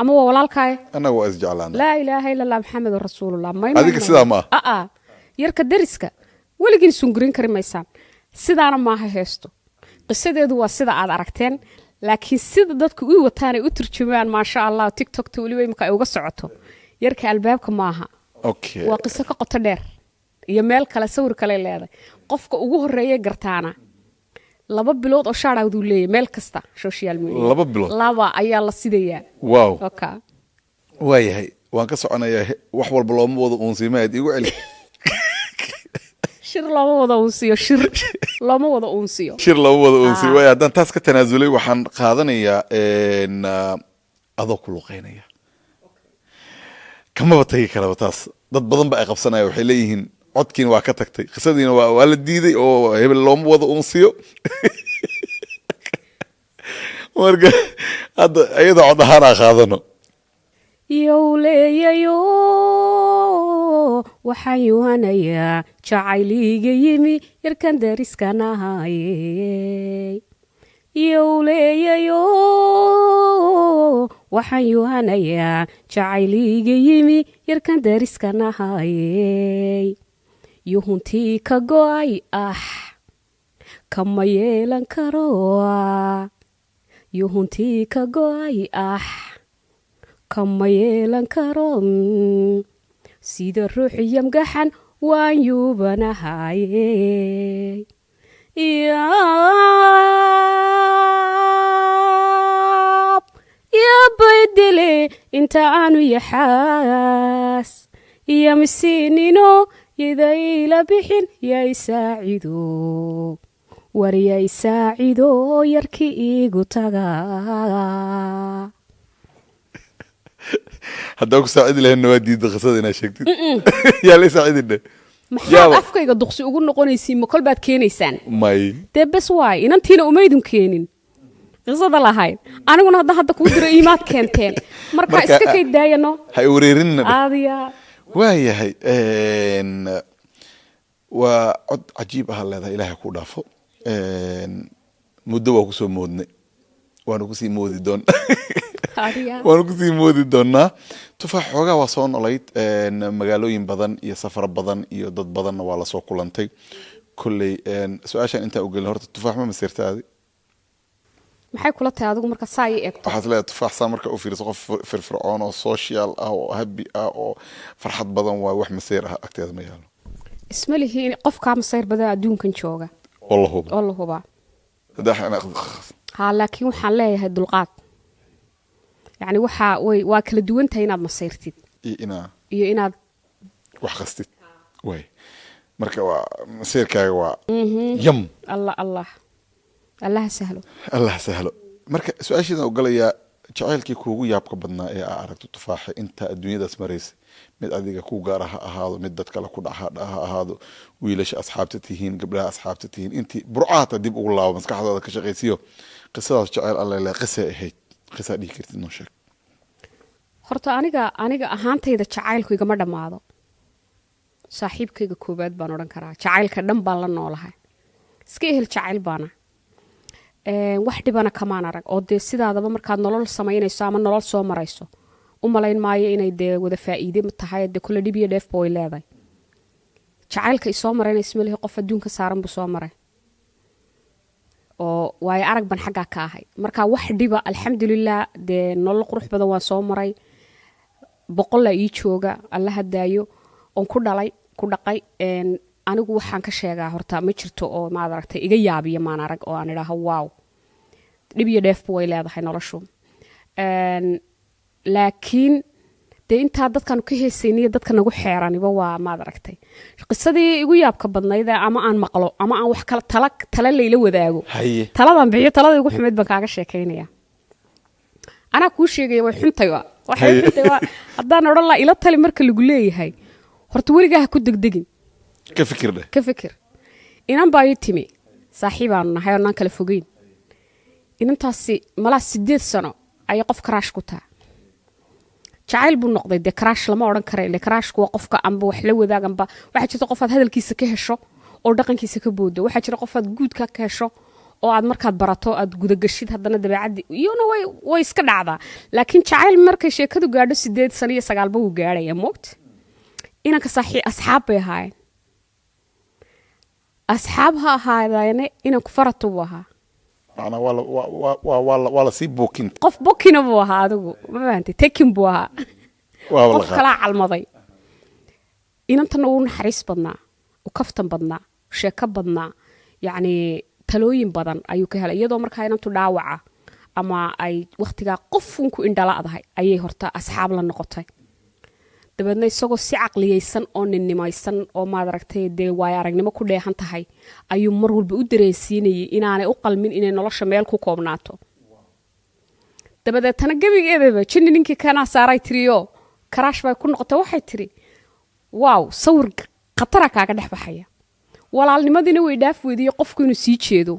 ama waa walaalkaaye anagu waa isjeclaan laa ilaaha illa allah maxamedur rasuulullah adiga sidaa ma yarka deriska weligiin sungurin kari maysaan sidaana maaha heesto qisadeedu waa sida aad aragteen laakiin sida dadku u wataan ay u turjumaan maasha allah tiktokta weliba imika ay uga socoto yarka albaabka maaha waa qiso ka qoto dheer iyo meel kale sawir kale leedahay qofka ugu horeeya gartaana 2 bilood oo shaadawdu leeyahay meel kasta social media 2 bilood ayaa la sidayaa wow waayahay waan ka soconayaa wax walba looma wada uunsiimaad igu celi shir looma wada uunsiyo shir looma wada uunsiyo way haddaan taas ka tanaasulay waxaan qaadanayaa adoo ku luqeynaya kamaba tagi karaba taas dad badan ba ay qabsanaya waxay leeyihiin codkiina waa ka tagtay qisadiina waa la diiday oo hebel looma wada uunsiyo marka hadda ayada cod ahaan aan qaadano yowleeyayo waxaan yuhanayaa jacayliga yimi yarkan dariskan ahayey yowleeyayo waxaan yuhanayaa jacayliga yimi yarkan dariskan ahayey yuhuntii ka go'ay kama yeelan karo yuhuntii ka go'ay kama yeelan karo sida ruux yamgaxan waan yuubanahaye yabaydile inta aanu yaxaas yamisiinino yidayla bixin yaa isaacido war yaa isaacido yarkii iigu tagaa haddaan ku saacidi lahaynna waa diidda qisada inaad sheegtid yaa la saacidina maxaad afkayga duqsi ugu noqonaysiin ma kol baad keenaysaan may dee bes waay inantiina umaydun keenin qisada lahayd aniguna hadda kuu diro iimaad keenteen marka iska kay daayano hay wareerinna aadiya waayahay waa cod cajiib ah leedahay ilaahay ku dhaafo muddo waa kusoo moodnay waanu kusii moodi doonaa tufaax xoogaa waa soo nolayd magaalooyin badan iyo safar badan iyo dad badanna waa lasoo kulantay kolley su-aashaan intaa u gelin horta tufaax ma masirtaadi maxay kula tahay adigu marka saa ii eegto waxaad leedahay tufaax saa marka u fiiriso qof firfircoon oo social ah oo happy ah oo farxad badan waa wax masir ah agteeda ma yaalo isma lihiin qofkaa masayr badan adduunkan jooga oo la hubaa laakiin waxaan leeyahay dulqaad يعني waa kala duwan tahay inaad masayrtid iyo inaad wax qastid way marka waa masayrkaaga waa yam Allah sahlo marka su-aashiidan u galayaa jacaylkii kuugu yaabka badnaa ee aa aragto tufaaxa inta adduunyadaas maraysa mid adiga ku gaara ha ahaado mid dad kale ku dhaxa ha ahaado wiilasha asxaabta tihiin gabdhaha asxaabta tihiin intii burcaata dib ugu laabo maskaxdooda ka shaqaysiyo qisadaas jacayl alla ilaa qisay ahayd qisaa dhihi kartid noo sheeg horta aniga ahaantayda jacaylku igama dhammaado saaxiibkayga koobaad baan odhan karaa jacaylka dhan baan la noolahay iska ehel jacayl baana wax dhibana kamaan arag oo dee sidaadaba markaad nolol samaynayso ama nolol soo marayso u malayn maayo inay dee wada faa'iide tahay dee kule dhib iyo dheefba way leedahay jacaylka isoo marayna ismalihi qof adduunka saaran buu soo maray oo waayo arag ban xaggaa ka ahay marka wax dhiba alxamdulilah dee nolol qurux badan waan soo maray 100 ii jooga alla hadaayo oon ku dhaqay anigu waxaan ka sheegaa horta ma jirto oo maad aragtay iga yaabiya maan arag oo aan idhaaho waaw dhib iyo dheefba way leedahay noloshu laakiin dee intaa dadkaanu ka heesayniyo dadka nagu xeeraniba waa maad aragtay qisadii igu yaabka badnayd ama aan maqlo ama aan wax kala tala layla wadaago taladan bixiyo talada igu xumeyd baan kaaga sheekaynaya anaa kuu sheegaya way xuntay waxay xuntay haddaan odhan laa ila tali marka lagu leeyahay horta weligaa ha ku degdegin ka fikir inan baa ii timi saaxiibaanu nahay oo naan kala fogeyn inantaasi malaa 8 sano ayay qof karaash ku taha jacayl buu noqday dee karaash lama odhan kara ile karaashku waa qofka amba wax la wadaaganba waxaa jirta qofaad hadalkiisa ka hesho oo dhaqankiisa ka boodo waxaa jira qofaad guudka ka hesho oo aad markaad barato aad gudagashid haddana dabeecaddi iyona way iska dhacdaa laakiin jacayl markay sheekadu gaadho 8 sano iyo 9 ba uu gaadhaya moogta inanka asxaab bay ahaayeen asxaab ha ahaadayne inanku faratu buu ahaa macnaa waa la sii bookin qof bokina buu ahaa adigu ma fahantay tekin buu ahaa qof kalaa calmaday inantana uu naxariis badnaa u kaftan badnaa sheeko badnaa yacni talooyin badan ayuu ka helay iyadoo markaa inantu dhaawaca ama ay wakhtigaa qofunku indhala'dahay ayay horta asxaab la noqotay dabeedna isagoo si caqliyeysan oo ninnimaysan oo maad aragtay dee waayo aragnimo ku dheehan tahay ayuu mar walba u dareensiinayay inaanay u qalmin inay nolosha meel ku koobnaato dabadeetana gebigeedaba jinni ninkii kanaa saaray tiriyo karaash bay ku noqotay waxay tiri waaw sawir khatara kaaga dhex baxaya walaalnimadiina way dhaaf weydiiyo qofku inuu sii jeedo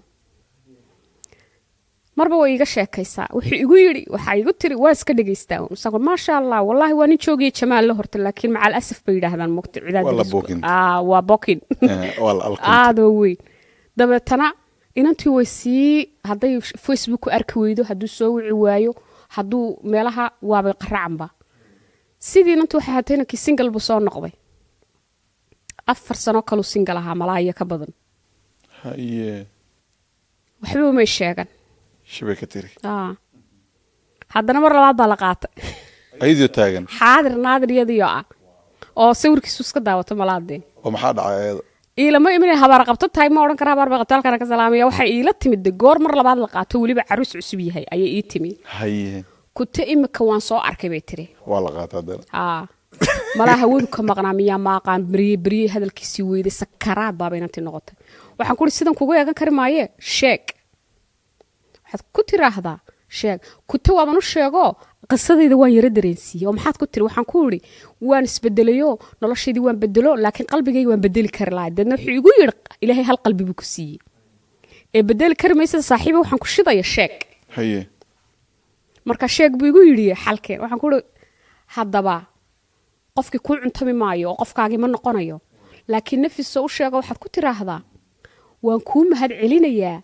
marba way iga sheekaysaa wuxuu igu yidhi waxaa igu tiri waa iska dhegaystaa isagoo maasha allah wallaahi waa nin joogaya jamaal la horta laakiin macal asaf bay yidhaahdaan mogta waa bokin aadoo weyn dabeetana inantii way sii hadday facebook ku arki weydo hadduu soo wici waayo hadduu meelaha waabay qaracanba sidii inantii waxay hatay inankii single buu soo noqday 4 sano kaluu single ahaa malaa iyo ka badan waxba umay sheegan shabakatiri haddana mar labaad baa la qaatay ayadoo taagan xaadir naadir iyadoo oo sawirkiisu iska daawato malaadeen oo maxaa dhacay ayada ilama imin habar qabto tahay ma oran kara habar ba qabto halkan ka salaamaya waxa ila timid goor mar labaad la qaato waliba caruus cusub yahay ayay ii timi kuta imika waan soo arkay bay tiri waa la qaataa dal malaha hawadu ka maqnaa miyaa maaqaan bari hadalkiisii weeyday sakaraad baaba inantii noqotay waxaan ku sidan kugu eegan kari maaye sheeg waxaad ku tiraahdaa sheeg kuta waaban u sheego qisadayda waan yara dareensiiyey oo maxaad ku tiri waxaan ku yidhi waan isbedelayo noloshaydii waan bedelo laakiin qalbigayga waan bedeli kari lahaa dadna wuxuu igu yidhi ilaahay hal qalbi buu ku siiyey ee bedeli kari maysa saaxiiba waxaan ku shidaya sheeg marka sheeg buu igu yidhi xalkeen waxaan ku yidhi haddaba qofkii kuu cuntami maayo oo qofkaagii ma noqonayo laakiin nafisa u sheego waxaad ku tiraahdaa waan kuu mahad celinayaa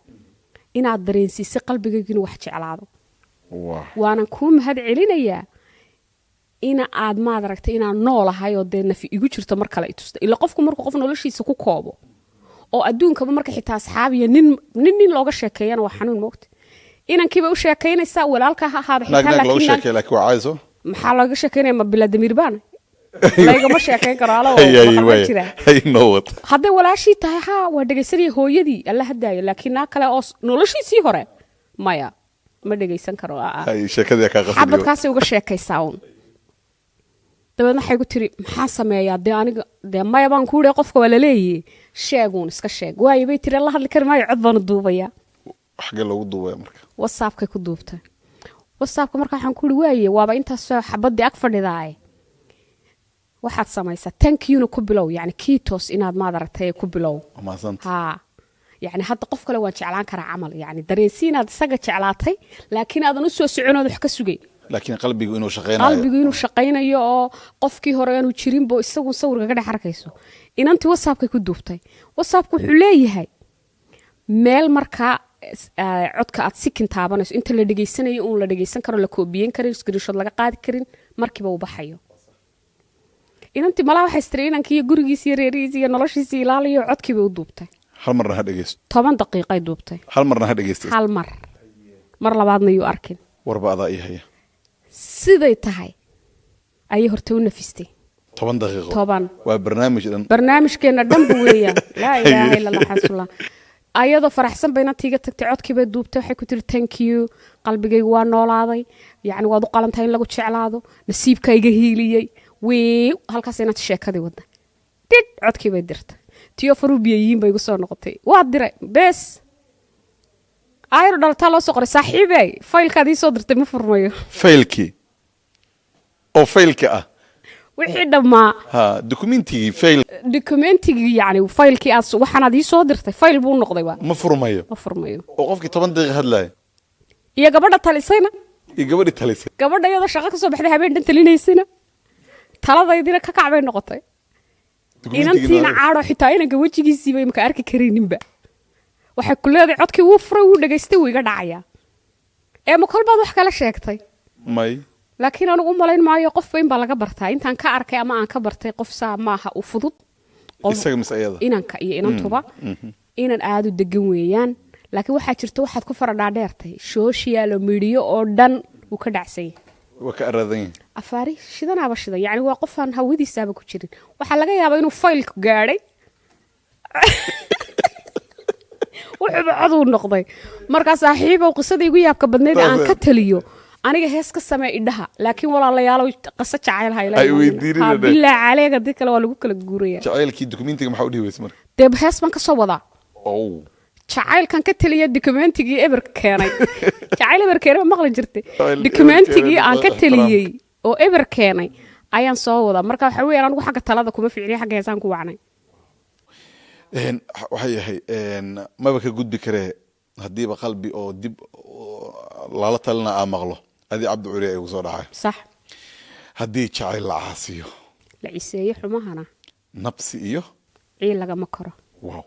inaad dareensiisay qalbigayga inuu wax jeclaado waanan kuu mahad celinayaa ina aad maad aragtay inaan noolahay oo dee nafi igu jirto mar kale itusta ila qofku markuu qof noloshiisa ku koobo oo adduunkaba marka xitaa asxaab iyo nin looga sheekeeyana waa xanuun moogta inankiiba u sheekaynaysaa walaalka ha ahaada xitaa laakiin waa cayso maxaa looga sheekaynaya ma bilaadamiir baan laygama sheekayn karo hadday walaashii tahay waa dhegaysanaya hooyadii alla hadaayo laakiin naa kale oo noloshiisii hore maya ma dhegaysan karo xabadkaasay uga sheekaysaa uun dabeedna waxay ku tiri maxaa sameeyaa dee aniga dee maya baan ku yidhi qofka waa laleeyahay sheeguun iska sheeg waayo bay tiri la hadli kari maayo cod baanu duubaya xagee loogu duubaya marka whatsappkay ku duubtay whatsappka marka waxaan ku yidhi waaye waaba intaasoo xabadii ag fadhidaaye waxaad samaysaa tankiyuna ku bilow yani kiitos inaad maad aragtay ku bilow yani hadda qof kale waan jeclaan karaa camal yani dareensi inaad isaga jeclaatay laakiin aadan u soo soconood wax ka sugay laakiin qalbigu inuu shaqaynayo oo qofkii hore aanu jirinbo isagu sawirka ka dhex arkayso inantii whatsappkay ku duubtay whatsappku wuxuu leeyahay meel markaa codka aad sikin taabanayso inta la dhegaysanayo uun la dhegaysan karo la koobiyen karin screenshot laga qaadi karin markiiba uu baxayo inantii malaa waxay istiri inankii iyo gurigiisa iyo reerihiisa iyo noloshiisa ilaaliyo codkiiba u duubtay hal marna ha dhegeysto 10 daqiiqay duubtay hal marna ha dhegeysto hal mar labaadna yuu arkin warba adaa ii haya siday tahay ayay horta u nafistay 10 دقيقة 10 وبرنامج دن barnaamijkeena dhanba weeyaan laa ilaaha illa allah xasulla ayadoo faraxsan bayna tiiga tagtay codkii bay duubtay waxay ku tiri thank you qalbigaygu waa noolaaday yacni waad u qalantahay in lagu jeclaado nasiibkayga hiiliyey wii halkaas inaad sheekadii wadda did codkii bay dirtay tiyo faruubiyayiin bay igu soo noqotay waad diray bes ayro dhaltaa loo soo qoray saaxiibey faylkaad ii soo dirtay ma furmayo فايلكي أو فايلك wixii dhammaa ها دوكومنتي فايل dokumentigii yacni faylkii aad waxaanaad ii soo dirtay fayl buu noqday waa مفرمية ma furmayo وقفك 10 دقيقة هدلاي iyo gabadha talisayna يقبل التليسة gabadha iyadoo shaqo ka soo baxday habeen dhan talinaysayna taladaydina ka kac bay noqotay inantiina caadho xitaa inanka wejigiisiiba imaka arki karayninba waxay ku leedahay codkii wuu furay wuu dhegaystay wuu iga dhacayaa ee ma kolbaad wax kala sheegtay ماي laakiin anigu u malayn maayo qofba in baa laga bartaa intaan ka arkay ama aan ka bartay qof saa maaha u fudud isaga mas'ayada inanka iyo inantuba inan aad u degan weeyaan laakiin waxaa jirta waxaad ku fara dhaadheertay social media oo dhan uu ka dhacsay وكأرذين afaari shidanaaba shidan yacni waa qofaan hawadiisaaba ku jirin waxaa laga yaabaa inuu faylku gaadhay wuxuuba cod uu noqday markaa saaxiibow qisadii igu yaabka badnayd aan ka taliyo aniga hees ka samee idhaha laakiin walaalayaalow qaso jacayl hayla Ay weydiinayna. bilaa caleega dii kale waa lagu kala guuraya jacaylkii dokumentiga maxaa u dhiibaysay marka dee hees baan ka soo wadaa ow jacaylkan ka taliya dokumentigii eber keenay jacayl eber keenay ma maqli jirtay Jacayl eber dokumentigii keenay, aan ka ixtiraam. taliyey oo eber keenay ayaan soo wadaa marka waxa weeyaan anigu xagga talada kuma ficniya xagga heesaan ku wacnay waxay yahay maba ka gudbi karee haddiiba qalbi oo dib lala talina aa maqlo adii cabdi curi ay ugu soo dhacay sax haddii jacayl la caasiyo la ciseeye xumahana nabsi iyo ciil lagama koro wow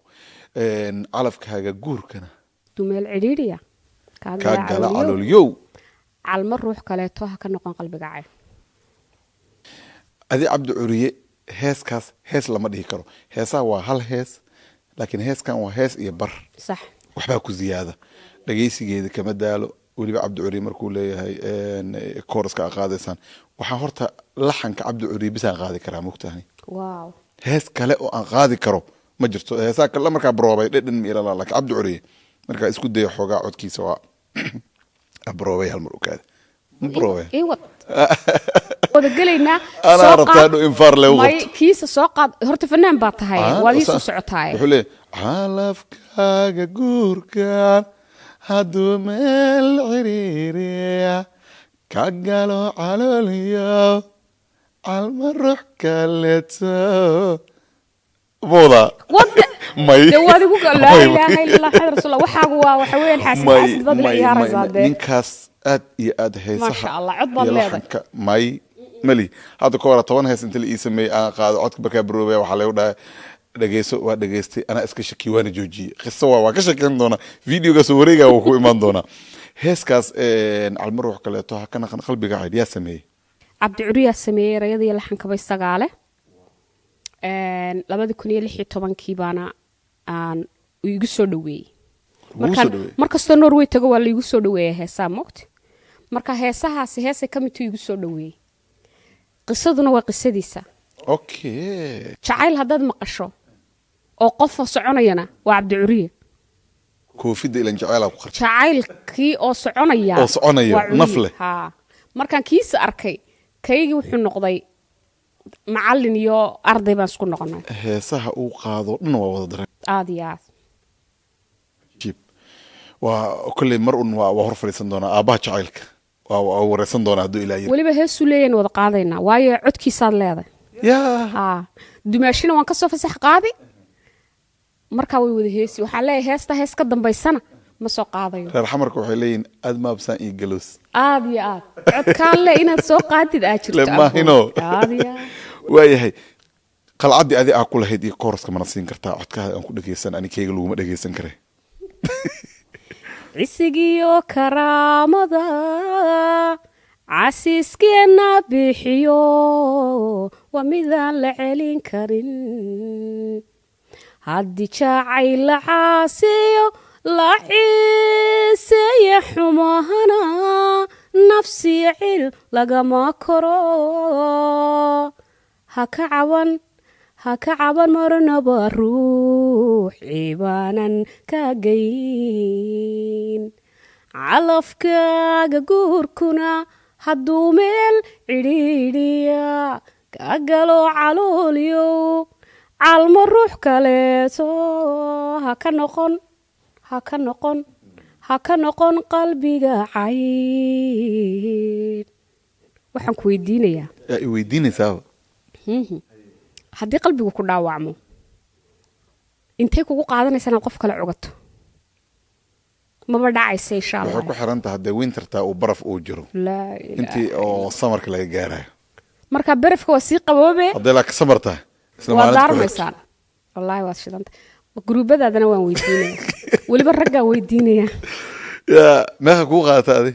calafkaaga guurkana dumeel cidhiidhiya kaa gala caloolyow calmo ruux kaleeto ha ka noqon qalbiga cayl adii cabdi curiye heeskaas hees lama dhihi karo heesaha waa hal hees laakiin heeskan waa hees iyo bar sax waxbaa ku ziyaada dhagaysigeeda kama daalo weliba cabdi curi markuu leeyahay kooraska aa qaadaysaan waxaan horta laxanka cabdi curi bisaan qaadi karaa mogtahay waaw hees kale oo aan qaadi karo ma jirto heesaa kale markaa baroobay dhedhan miilala laakiin cabdi curi markaa isku daya xoogaa codkiisa waa baroobay hal mar u kaada ma baroobay iwad wada gelaynaa anaa rabtaa dhu infaar le may kiisa soo qaad horta fanaan baa tahay waad ii soo socotaaye wuxuu leeyahay calafkaaga guurkan hadduu meel ciriiriya ka galo caloolyo calma ruux kaleeto buuda may dee waad igu laa ilaaha illa allah xayd rasuul waxaagu waa waxa weeyaan xaasid xaasid dad la ciyaaraysaa dee ninkaas aad iyo aad heesaha Masha Allah, cod baad iyo leedahay. laxanka may mali hadda ka hore 10 hees inta la ii sameeyey aan qaado codka markaa baroobaya waxaa lagu dhahay dhageyso waa dhageystay anaa iska shaki waana joojiyey qiso waa ka shakin doonaa videogaas wareegaa wuu ku imaan doonaa heeskaas calmo ruux kaleeto ha ka naqan qalbiga cayd yaa sameeyey cabdi curiyaa sameeyey erayadii laxankaba isagaale 2016 baana aan igu soo dhaweeyey Wuu soo dhaweeyey? markastoo norway tago waa laigu soo dhaweeya heesaa moogta marka heesahaasi heesay ka midtuu igu soo dhaweeyey qisaduna waa qisadiisa okay jacayl haddaad maqasho oo qofoo soconayana waa cabdi curiye koofida ilan jaceelaa ku qartay jacaylkii oo soconaya Oo soconaya, waa curiye. naf leh. Haa. markaan kiisa arkay kaygii wuxuu noqday macallin iyo arday baan isku noqonay heesaha uu qaado dhan waa wada dareen aad iyo aad jib waa kolley mar un waa hor fadhiisan doonaa aabbaha jacaylka waa wareysan doonaa hadduu ilaa yiri weliba heesuu leeyahin wada qaadaynaa waayo codkiisaad leedahay yaa haa dumaashina waan kasoo fasax qaadi markaa way wada heesi waxaan leeyahay heesta hees ka dambaysana ma soo qaadayo reer xamarka waxay leeyihin aad maabsaan iyo galoos aad iyo aad codkaan le inaad soo qaadid aa jirto Lemahino. aad iyo aad waayahay qalcaddii adi aa ku lahayd iyo kooraska mana siin kartaa codkaada aan ku dhageysan anikeyga laguma dhageysan kare cisigiyo karaamada casiiskeenna bixiyo waa midaan la celin karin haddii jacayl la caasiyo la ciiseeya xumahana nafsi cil lagama koro ha ka caban marnaba ruux ciibaanan ka gayn calafkaaga guurkuna hadduu meel cidhiidhiya ka galo caloolyow calmo ruux kaleeto ha ka noqon qalbiga cayn waxaan ku weydiinayaa yaa i weydiinaysaaba haddii qalbigu ku dhaawacmo intay kugu qaadanaysa inaad qof kale cugato maba dhacaysa insha allah waxay ku xiran tahay haddee winterta uu baraf uu jiro intii oo samarka laga gaarayo marka barafka waa sii qaboobe haddee laa ka samar tahay waa daarmaysaan wallaahi waad shidanta gruubadaadana waan weydiinaya weliba raggaan weydiinaya yaa meeqa kuu qaadata adi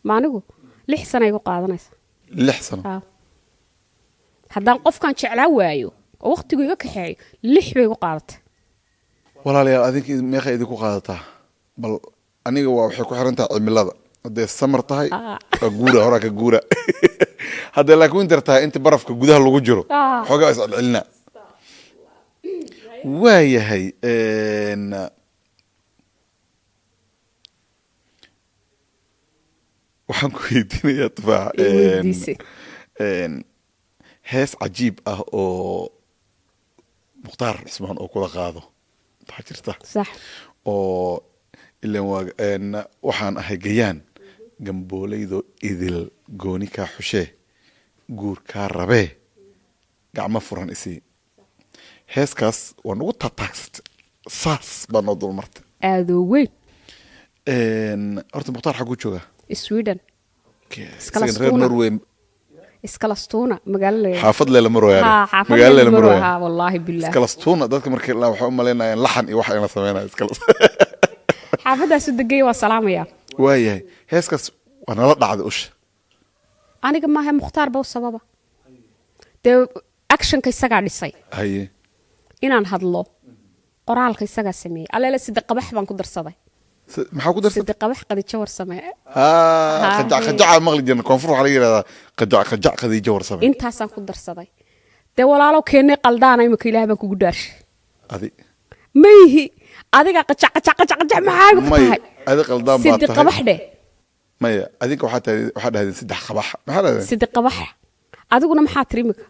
maanigu 6 sano igu qaadanaysa 6 sano haddaan qofkan jeclaa waayo oo waqtigu iga kaxeeyo 6 bay igu qaadatay walaalayaal adinka meeqa idinku qaadataa bal aniga waa waxay ku xiran tahay cimilada haddee samar tahay waa guura horaa ka guura haddee laakiin winter tahay inta barafka gudaha lagu jiro xoogaa is celcelinaa waayahay waxaan ku weydiinayaa tufaax hees cajiib ah oo mukhtaar cismaan oo kula qaado maxaa jirta sax oo ilaan waxaan ahay gayaan gamboolaydo idil gooni kaa xushee guur kaa rabee gacmo furan isii heeskaas waa nagu tataagsatay saas baa noo dulmartay aadoo weyn horta mukhtaar xaguu joogaa sweden reer norway iskalastuuna magaalo xaafad leela marooyaa magaalo leela marooyaa wallaahi billah iskalastuuna dadka markay la waxa u maleynayaan laxan iyo wax in la sameeynaayo iskalas xaafadaas degay waa salaamaya waayahay heeskaas waa nala dhacday usha aniga maaha mukhtaar baa sababa dee actionka isagaa dhisay haye inaan hadlo qoraalka isagaa sameeyey alleele sida qabax baan ku darsaday maxaa ku darsaday sida qabax qadijo war samee qajaca maqli jirna koonfur waxaa laga yidhahdaa qajac qadijo war samee intaasaan ku darsaday dee walaalow keennay qaldaana imika ilaah baan kugu dhaarshay adi mayhi adiga qajac maxaa igu tahay adi qaldaan baa sida qabax dheh maya adinka waxaa dhahdeen 3 qabax maxaa dhahdeen sida qabax adiguna maxaa tiri imika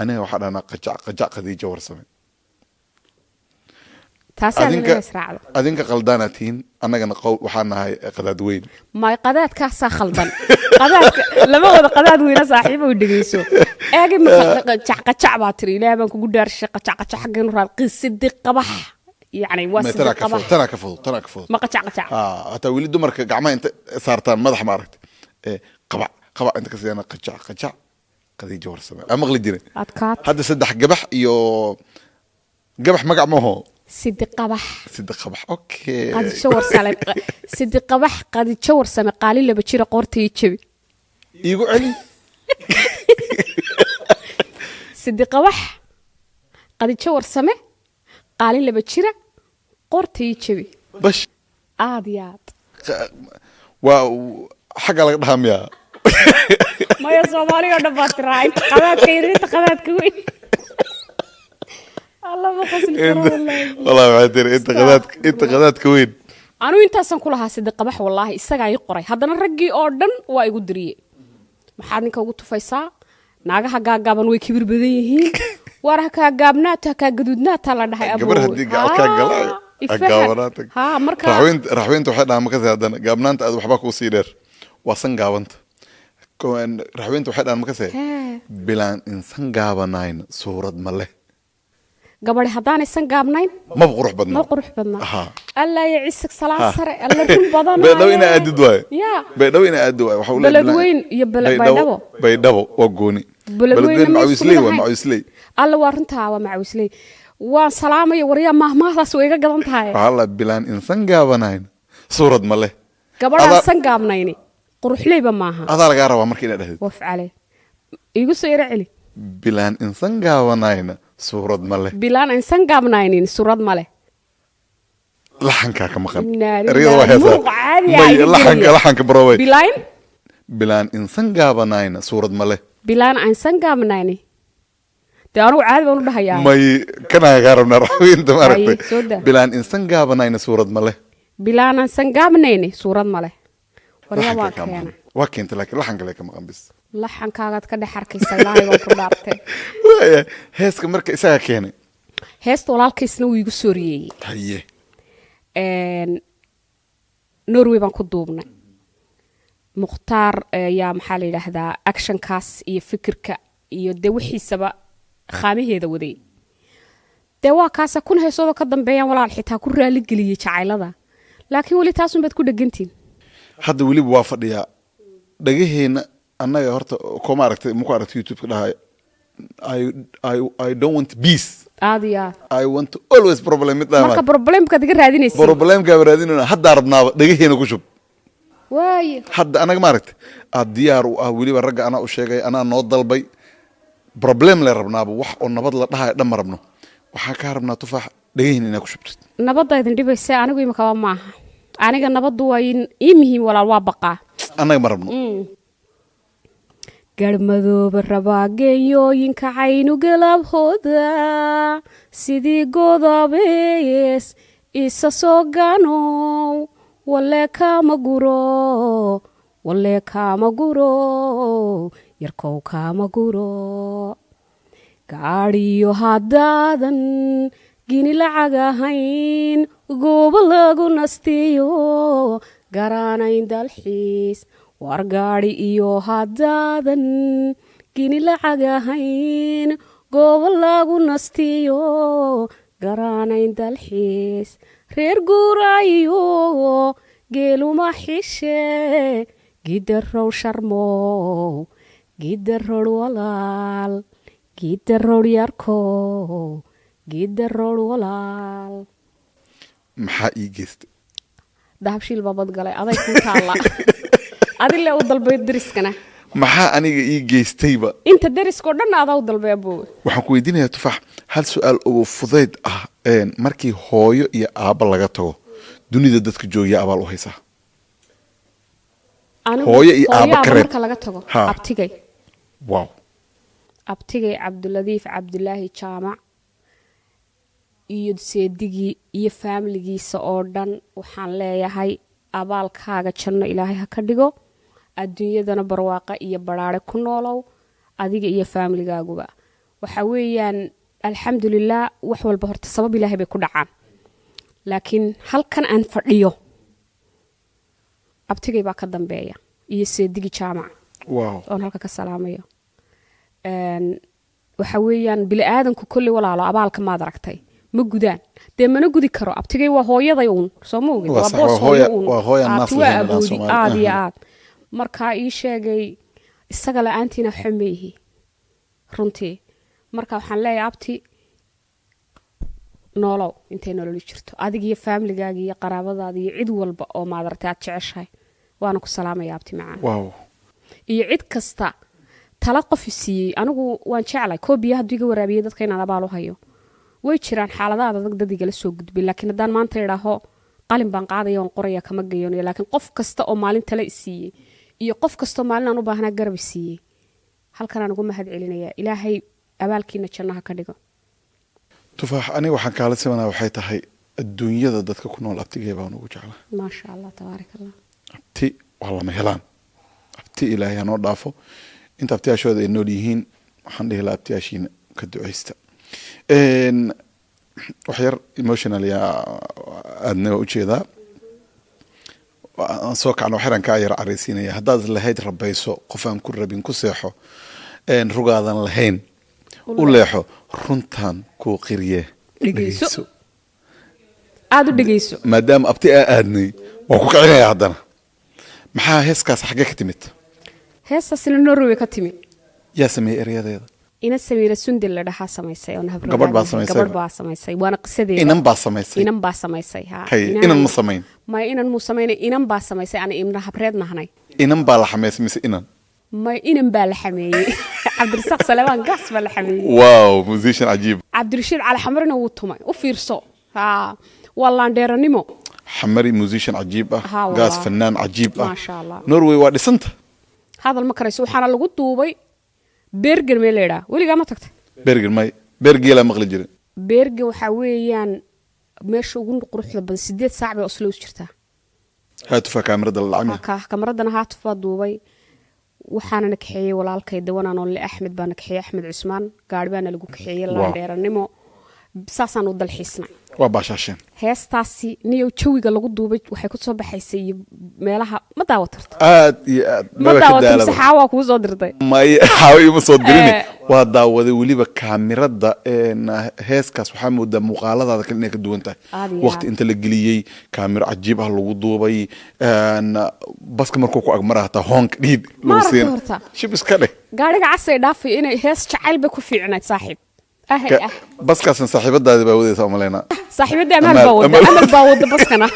aniga waxaa dhahnaa qajac qadijo war samee taasaa laga israacdo adinka qaldaana tihiin annagana qowl waxaan nahay qadaad weyn may qadaadkaasaa khaldan qadaadka lama wada qadaad weyna saaxiibo u dhegeyso eegi ma qajac baa tiri ilaah baan kugu dhaarshay qajac xaggeenu raad qisidi qabax yani waa sida qabax tana ka fudud ma qajac hataa weli dumarka gacmaha inta saartaan madax ma aragtay qabac inta ka siiyana qajac qadiijo war samee ama qali jiray hadda 3 gabax iyo gabax magac ma ho sida qabax okay qadiijo war samee sida qabax qadiijo war samee qaali laba jira qoortii jabi iigu celi sida qabax qadiijo war samee qaali laba jira qoortii jabi bash aad yaad waa xagga laga dhaamiyaa maya Soomaaliya dhabaatiraa inta qadaadka yarinta qadaadka weyn Allah ma qasli karo wallahi waxay tiri inta qadaadka weyn anu intaasan ku lahaa sida qabax wallahi isaga ay qoray haddana raggii oo dhan waa igu diriyay maxaad ninka ugu tufaysaa naagaha gaagaaban way kibir badan yihiin waraha ka gaabnaata ka gaduudnaata la dhahay abo gabar hadii gaalka galay agaawanaata marka raxweynta waxay dhaama ka haddana gaabnaanta aad waxba ku sii dheer waa san gaabanta raxweynta waxay dhaama ka see bilaan insan gaabanayn suurad ma leh gabadhi haddaanaysan gaabnayn ma qurux badna alla ya ciisig salaad sare alla run badan baydhaw ina aadid waay baydhaw ina aadid waay waxa uu leeyahay baladweyn iyo baydhabo waa gooni baladweyn macawisley alla waa runtaa waa macawisley waan salaamaya waryaa mahmaahdaas way iga gadan tahay waxa la bilaan insan gaabanayn suurad ma leh gabadhaan san gaabnayni quruxleyba maaha adaa lagaa rabaa marka inaad dhahdid wafcale igu soo yara celi bilaan insan gaabanayn suurad ma leh bilaan insan gaabnaynin suurad ma leh laxanka ka maqan ereyada waa heesaa laxanka baroway bilaan insan gaabanayn suurad ma leh bilaan insan gaabnayni dee anugu caadi baan u dhahayaa may kanaa gaa rabnaa raxweynta Ay, maaragtay soo daa. bilaan insan gaabanayna suurad ma leh bilaanan sangaabnayni suurad ma leh waryaa waa Laxanka kaa keena maqan. waa keentay laakiin laxan kale ka maqan bis laxankaagaad ka dhex arkaysa ilaahay baan ku dhaartay waaya heeska marka isagaa keenay heesta walaalkaysna wuu igu sooriyeeyey haye norway baan ku duubnay mukhtaar ayaa maxaa la yidhaahdaa actionkaas iyo fikirka iyo dee wixiisaba khaamaheeda waday dee waa kaasa kun heesoodoo ka dambeeyaan walaal xitaa ku raaligeliyey jacaylada laakiin weli taasun baad ku dhegantiin hadda weliba waa fadhiyaa dhagaheena annaga horta kuma aragtay maku aragtay youtube-ka dhahay I don't want peace aad iyo aad I want to always problem mid marka dhaama problemkaad iga raadinaysa problemka baraadinayna hadda rabnaaba dhagaheena ku shub waaye hadda anaga maaragtay aad diyaar u ah weliba ragga anaa u sheegay anaa noo dalbay problem le rabnaaba wax oo nabad la dhahayo dhan ma rabno waxaan kaa rabnaa tufaax dhagaheena inaa ku shubtid nabadda idin dhibaysa anigu imikaba maaha aniga nabaddu waa ii muhiim walaal waa baqaa annaga ma rabno garmadooba rabaageeyooyinka caynu galabhooda sidii godabees isa soo ganow walee kaama guro yarkow kaama guro gaadhiyo haddaadan gini lacag ahayn goobo lagu nastiyo garaanayn dalxiis war gaadhi iyo haddaadan gini lacag ahayn goobo lagu nastiyo garaanayn dalxiis reer guuraayo geeluma xishe gidarow sharmow gidarow walaal gidarow yarkow gidarow walaal maxaa ii geystay dahabshiil baa badgalay aday ku taalla adile u dalbay deriskana maxaa aniga ii geystayba inta deriskoo dhan adaa u dalbay aboowe waxaan ku weydiinayaa tufaax hal su-aal ugu fudayd ah markii hooyo iyo aabba laga tago dunida dadka joogiya abaal u haysaa Hooyo iyo aabba ka reeb. marka laga tago Ha. abtigay wow abtigay cabduladiif cabdulaahi jaamac iyo seedigii iyo faamiligiisa oo dhan waxaan leeyahay abaalkaaga janno ilaahay ha ka dhigo adduunyadana barwaaqa iyo baraare ku noolow adiga iyo faamiligaaguba waxa weeyaan alxamdulilah wax walba horta sabab ilaahay bay ku dhacaan laakiin halkan aan fadhiyo abtigay baa ka dambeeya iyo seedigii jaamac wow oon halka ka salaamayo waxa weeyaan bili-aadanku kolley walaalo abaalka maad aragtay ma gudaan dee mana gudi karo abtigay waa hooyaday uun soo ma ogin Waa waa sax, boos waa hooya- hooyo uun waa hooya naas Aabti waa lahayn aboodi Soomaali. aad iyo Aha. aad markaa ii sheegay isaga la-aantiina xomeyihi runtii marka waxaan leeyahay abti noolow intay nololi jirto adiga iyo faamiligaaga iyo qaraabadaada iyo cid walba oo maadartay aad jeceshahay waana ku salaamaya abti macaan wow iyo cid kasta tala qof i siiyey anigu waan jeclay koobiya hadduu iga waraabiyey dadka inaan abaal u hayo way jiraan xaaladaha adag dad igala soo gudbay laakiin haddaan maanta idhaaho qalin baan qaadaya oon qoraya kama gayoonayo laakiin qof kasta oo maalin tala i siiyey iyo qof kastoo maalin aan u baahnaa garab i siiyey halkanaan ugu mahad celinaya ilaahay abaalkiina jannaha ka dhigo tufaax aniga waxaan kaala simanaa waxay tahay adduunyada dadka ku nool abtigee baan ugu jeclaa maasha allah tabaarak allah abti waa lama helaan abti ilaahay hanoo dhaafo inta abtiyaashooda ay nool yihiin waxaan dhihi lahaa abtiyaashiina ka duceysta wax yar emotional aadna waa ujeedaa aan soo kacno waxyaraan kaa yar caraysiinaya haddaad lahayd rabayso qof aan ku rabin ku seexo rugaadan lahayn u leexo runtaan kuu qirye Dhegeyso. aada u dhegeyso maadaama abti aa aadnay waan ku kicinaya haddana maxaa heeskaas xaggee ka timid heestaasina norway ka timi yaa sameeyey erayadeeda ina samiira sundel la dhahaa samaysay oo Gabadh baa samaysay. gabadh baa samaysay waana qisadeeda inan baa samaysay inan baa samaysay ha Hay, inan ma samayn may inan mu samaynay inan baa samaysay ana ibna habreed nahnay inan baa la xamaysay mise inan may inan baa la xameeyey cabdirasaaq salamaan gaas baa la xameeyey wow musician cajiib cabdirashiid cali xamarina wuu tumay u fiirso ha waa laandheeranimo xamari musician cajiib Ha, ah wallah. gaas fanaan cajiib ah Maasha Allah. norway waa dhisanta hadal ma karayso waxaana lagu duubay berger mee leedhaa weligaa ma tagtay bergin may bergila maqli jiray beerga waxaa weeyaan meesha ugu quruxda badan 8 saac bay Oslo u jirtaa haatufa kaamirada lacagna kamaradana haatufaa duubay waxaana na kaxeeyey walaalkay dawanaan oo le Axmed baa na kaxeeyey Axmed Cusmaan gaari baana lagu kaxeeyey la dheeranimo saasaan u dalxiisnay waa baashasheen heestaasi niyo jawiga lagu duubay waxay ku soo baxaysay meelaha ma daawatarto aad iyo aad ma daawatarto saxaawa ku soo dirtay may xaawi ma soo dirin waa daawaday waliba kaamirada heeskaas waxaa moodaa muuqaaladaada kale inay ka duwan tahay waqti inta la geliyey kaamiro cajiib ah lagu duubay baska markuu ku agmara hataa honk dhiid lagu siin shib iska dheh gaariga casay dhaafay inay hees jacayl bay ku fiicnayd saaxiib baskaas saaxiibadaadi baa wadaysaa umaleynaa saaxiibada amal baa wada baskana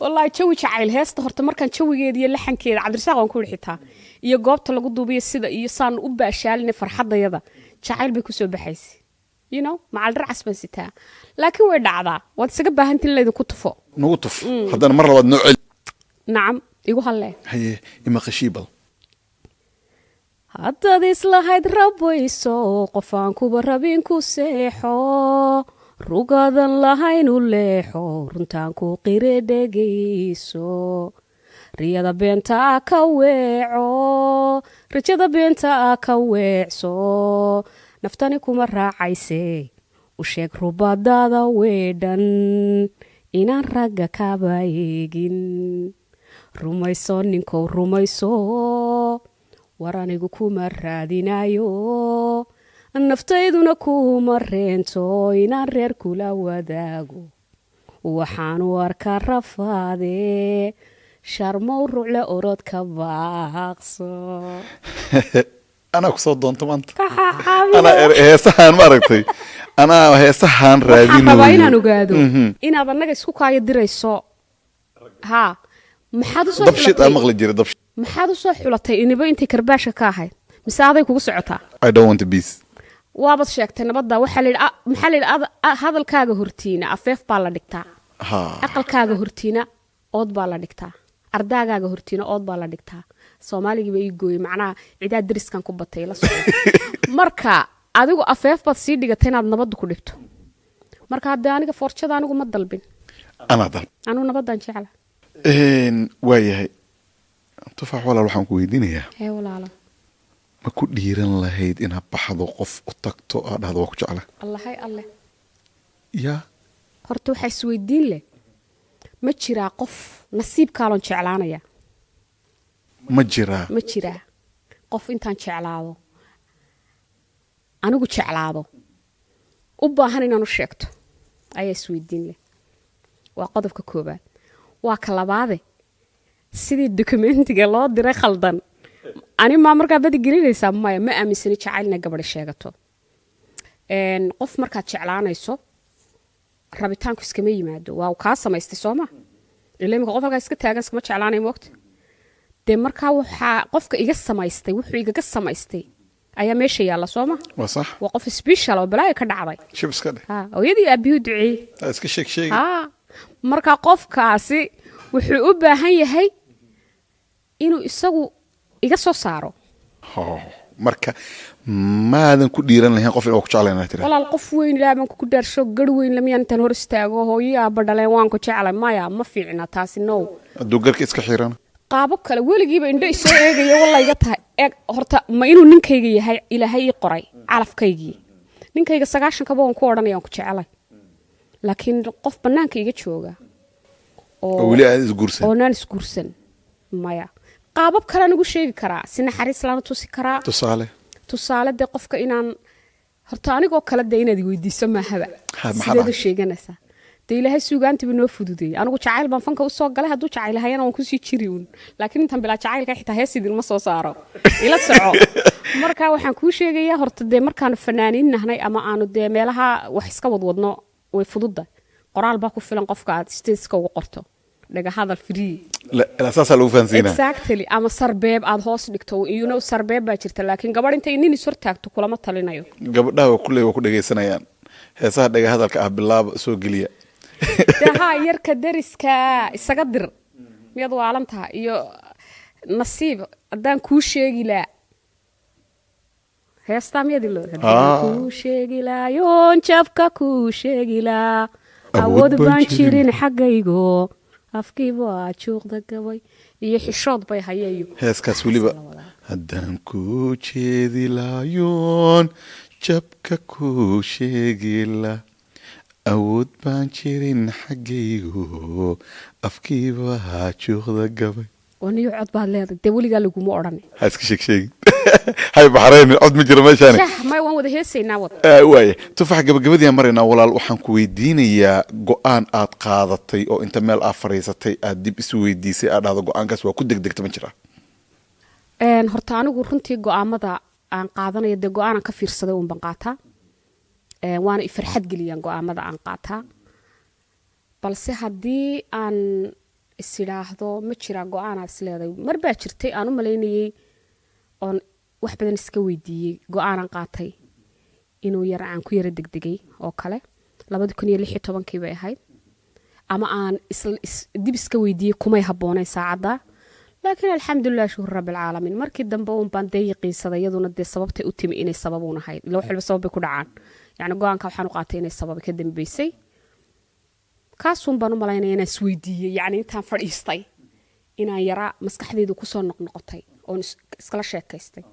wallahi jawi jacayl heesta horta markaan jawigeeda iyo laxankeeda Cabdirasaaq waan ku xitaa iyo goobta lagu duubiyo sida iyo saan u baashaalina farxadayada jacayl bay ku soo baxaysay macal racas baan sitaa laakiin way dhacdaa waad isaga baahantiin leedin ku tufo nagu tuf haddana mar labaad noo celi nacam igu halle haye ima qashiibal haddaad islahayd rabayso qofaan kuba rabin ku seexo rugaadan lahayn u leexo runtaan ku qire dhegayso riyada beenta ka weeco rajada beenta ka weecso naftani kuma raacayse u sheeg rubadaada weedhan inaan ragga kaba eegin rumayso ninkow rumayso war anigu kuma raadinayo naftayduna kuma reento inaan reer kula wadaago waxaanu arkaa rafaade sharmow rucle orod ka baaqso anaa kusoo doonto maanta anaa heesahaan ma aragtay anaa heesahaan raadinayo waxaan rabaa inaan ogaado inaad annaga isku kaayo dirayso maxaad usoo dabshid aa maqli jiray dabshid maxaad usoo xulatay iniba intay karbaasha ka ahayd mise aday kugu socotaa I don't want to be waabad sheegtay nabadda maxaa la yidhi hadalkaaga hortiina afeef baa la dhigtaa aqalkaaga hortiina ood baa la dhigtaa ardaagaaga hortiina ood baa la dhigtaa soomaaligiiba ii gooyey macnaha cidaa dariskan ku batay la socdo marka adigu afeef baad sii dhigatay inaad nabadda ku dhibto marka haddee aniga forjada anigu ma dalbin anuu nabaddaan jecla waayahay tufaax walaal waxaan ku weydiinayaa walaalo ma ku dhiiran lahayd inaad baxdo qof u tagto aad dhahdo waa ku jecla allahay alle yaa horta waxaa isweydiin leh ma jiraa qof nasiibkaaloon jeclaanaya ma jiraa qof intaan jeclaado anigu jeclaado u baahan inaan u sheegto ayaa isweydiin leh waa qodobka koobaad waa ka labaade sidii dokumentiga loo diray khaldan ani maa markaa badi gelinaysaa maya ma aaminsani jacayl inay gabadhi sheegato qof markaad jeclaanayso rabitaanku iskama yimaado waa kaa samaystay sooma ilaa imika qof halkaa iska taagan iskama jeclaanay moogta dee markaa waxaa qofka iga samaystay wuxuu igaga samaystay ayaa meesha yaalla sooma waa sax waa qof special oo balaayo ka dhacday shib iska dheh hooyadii aabihuu duceeyey iska sheeg markaa qofkaasi wuxuu u baahan yahay inuu isagu iga soo saaro marka maadan ku dhiiran lahayn qof inuu ku jeclayna tira walaal qof weyn ilaa baan ku dhaarsho gar weyn lamiyaan intaan hor istaago hooyo aabba dhaleen waan ku jeclay maya ma fiicna taasi no hadduu garka iska xiran qaabo kale weligiiba indho isoo eegaya walla iga tahay eeg horta ma inuu ninkayga yahay ilaahay ii qoray calafkaygii ninkayga 9 kaba waan ku odhanayaan ku jecelay laakiin qof bannaanka iga jooga oo weli aan isguursan oo naan isguursan maya qaabab kale aan ugu sheegi karaa si naxariis lana tusi karaa tusaale dee qofka inaan horta anigoo kale dee inaad weydiiso maahaba sideed u sheeganaysaa dee ilaahay suugaantiba noo fududeeyey anigu jacayl baan fanka usoo galay hadduu jacayl hayana waan kusii jiri uun laakiin intaan bilaa jacaylka xitaa hees idinma soo saaro ila soco marka waxaan kuu sheegayaa horta dee markaanu fanaaniin nahnay ama aanu dee meelaha wax iska wadwadno way fududda qoraal baa ku filan qofka aad stateska ugu qorto dhaga hadal free la saasa lagu fahansiinaa exactly ama sarbeeb aad hoos dhigto sarbeeb baa jirta laakiin gabadh intay nin is hortaagto kulama talinayo gabadhaha kuley waa ku dhagaysanayaan heesaha dhaga hadalka ah bilaaba soo geliya ها يركا درسكا إسقدر ميادو عالمتها يو نصيب أدان كوشي لا heestaa miyadii loo kuu sheegi laayoon jabka kuu sheegi laa awood baan jirin xaggaygo afkiiba waa juuqda gabay iyo xishood bay hayayo heeskaas weliba haddaan kuu jeedi laayoon jabka kuu sheegi laa awood baan jirin xaggaygo afkiiba waa juuqda gabay waniyo cod baad leedahay dee weligaa laguma odhan ha iska sheeg hay baxraynin cod ma jiro meeshaan may waan wada heesaynaa wad waaye tufax gabagabadii maraynaa walaal waxaan ku weydiinayaa go-aan aad qaadatay oo inta meel aad fadhiisatay aad dib isu weydiisay aad dhahdo go-aankaas waa ku degdegta ma jira horta anigu runtii go-aamada aan qaadanayo dee go-aanan ka fiirsaday uun baan qaataa waana i farxad geliyaan go-aamada aan qaataa balse haddii aan is idhaahdo ma jiraa go-aanaad is leedahay mar baa jirtay aan u malaynayey oon wax badan iska weydiiyey go-aanan qaatay inuu aan ku yara degdegay oo kale 2016 bay ahayd ama aan dib iska weydiiyey kumay habboonayn saacadda laakiin alxamdulilah shukur rabbilcaalamiin markii dambe uun baan dee yaqiinsaday iyaduna dee sababtay u timi inay sababuun ahayd ila wax walba sababbay ku dhacaan yacni go-aanka waxaan u qaatay inay sababi ka dambeysay kaasuun baan u malaynaya inaan isweydiiyey yacni intaan fadhiistay inaan yara maskaxdaydu kusoo noqnoqotay oon iskala sheekaystay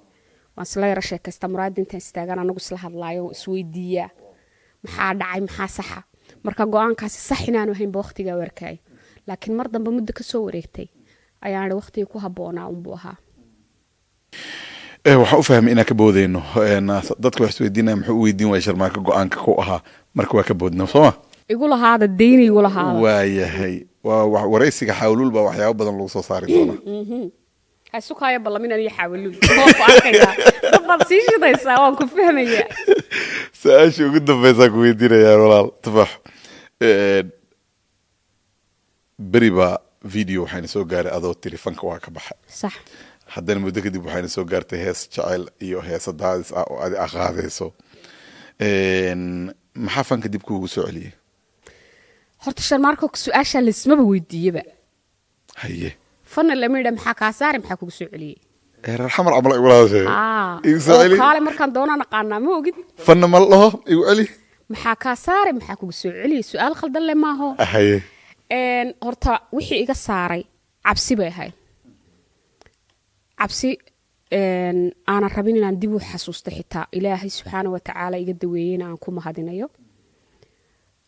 waan isla yara sheekaystaa muraadda intaan istaagan anagu isla hadlaayo isweydiiyaa maxaa dhacay maxaa saxa marka go-aankaasi sax inaanu ahaynba waqtigaa warkaayo laakiin mar dambe muddo kasoo wareegtay ayaan idhi waqtigii ku habboonaa unbuu ahaa waxaan u fahmay inaan ka boodayno dadka wax isweydiinaya muxuu u weydiin waaya sharmaaka go-aanka ku ahaa marka waa ka boodna sooma igu lahaada dayni igu lahaada waayahay waa waraysiga xawluul baa waxyaabo badan lagu soo saari doonaa hasukaaya ballamin aniyo xawluul waan ku arkayaa dadbaad sii shidaysaa waan ku fahmayaa su-aasha ugu dambaysaa ku weydiinayaa walaal tufax beri baa video waxayna soo gaaray adoo telefonka waa ka baxay sax haddana muddo kadib waxayna soo gaartay hees jacayl iyo heesa daadis ah oo adi aqaadayso maxaa fanka dib kuugu soo celiyey horta sharmaarko su-aashaa laismaba weydiiyeba haye fanna lama yidha maxaa kaa saari maxaa kugu soo celiyey reer xamar camal igu lahadashay igu soo celi kaale markaan doonaan aqaanaa ma ogid fanna ma laho igu celi maxaa kaa saari maxaa kugu soo celiyey su-aal khaldan le maaho haye horta wixii iga saaray cabsi bay ahayd cabsi aanan rabin inaan dib u xasuusto xitaa ilaahay subxaana watacaala iga daweeyeyna aan ku mahadinayo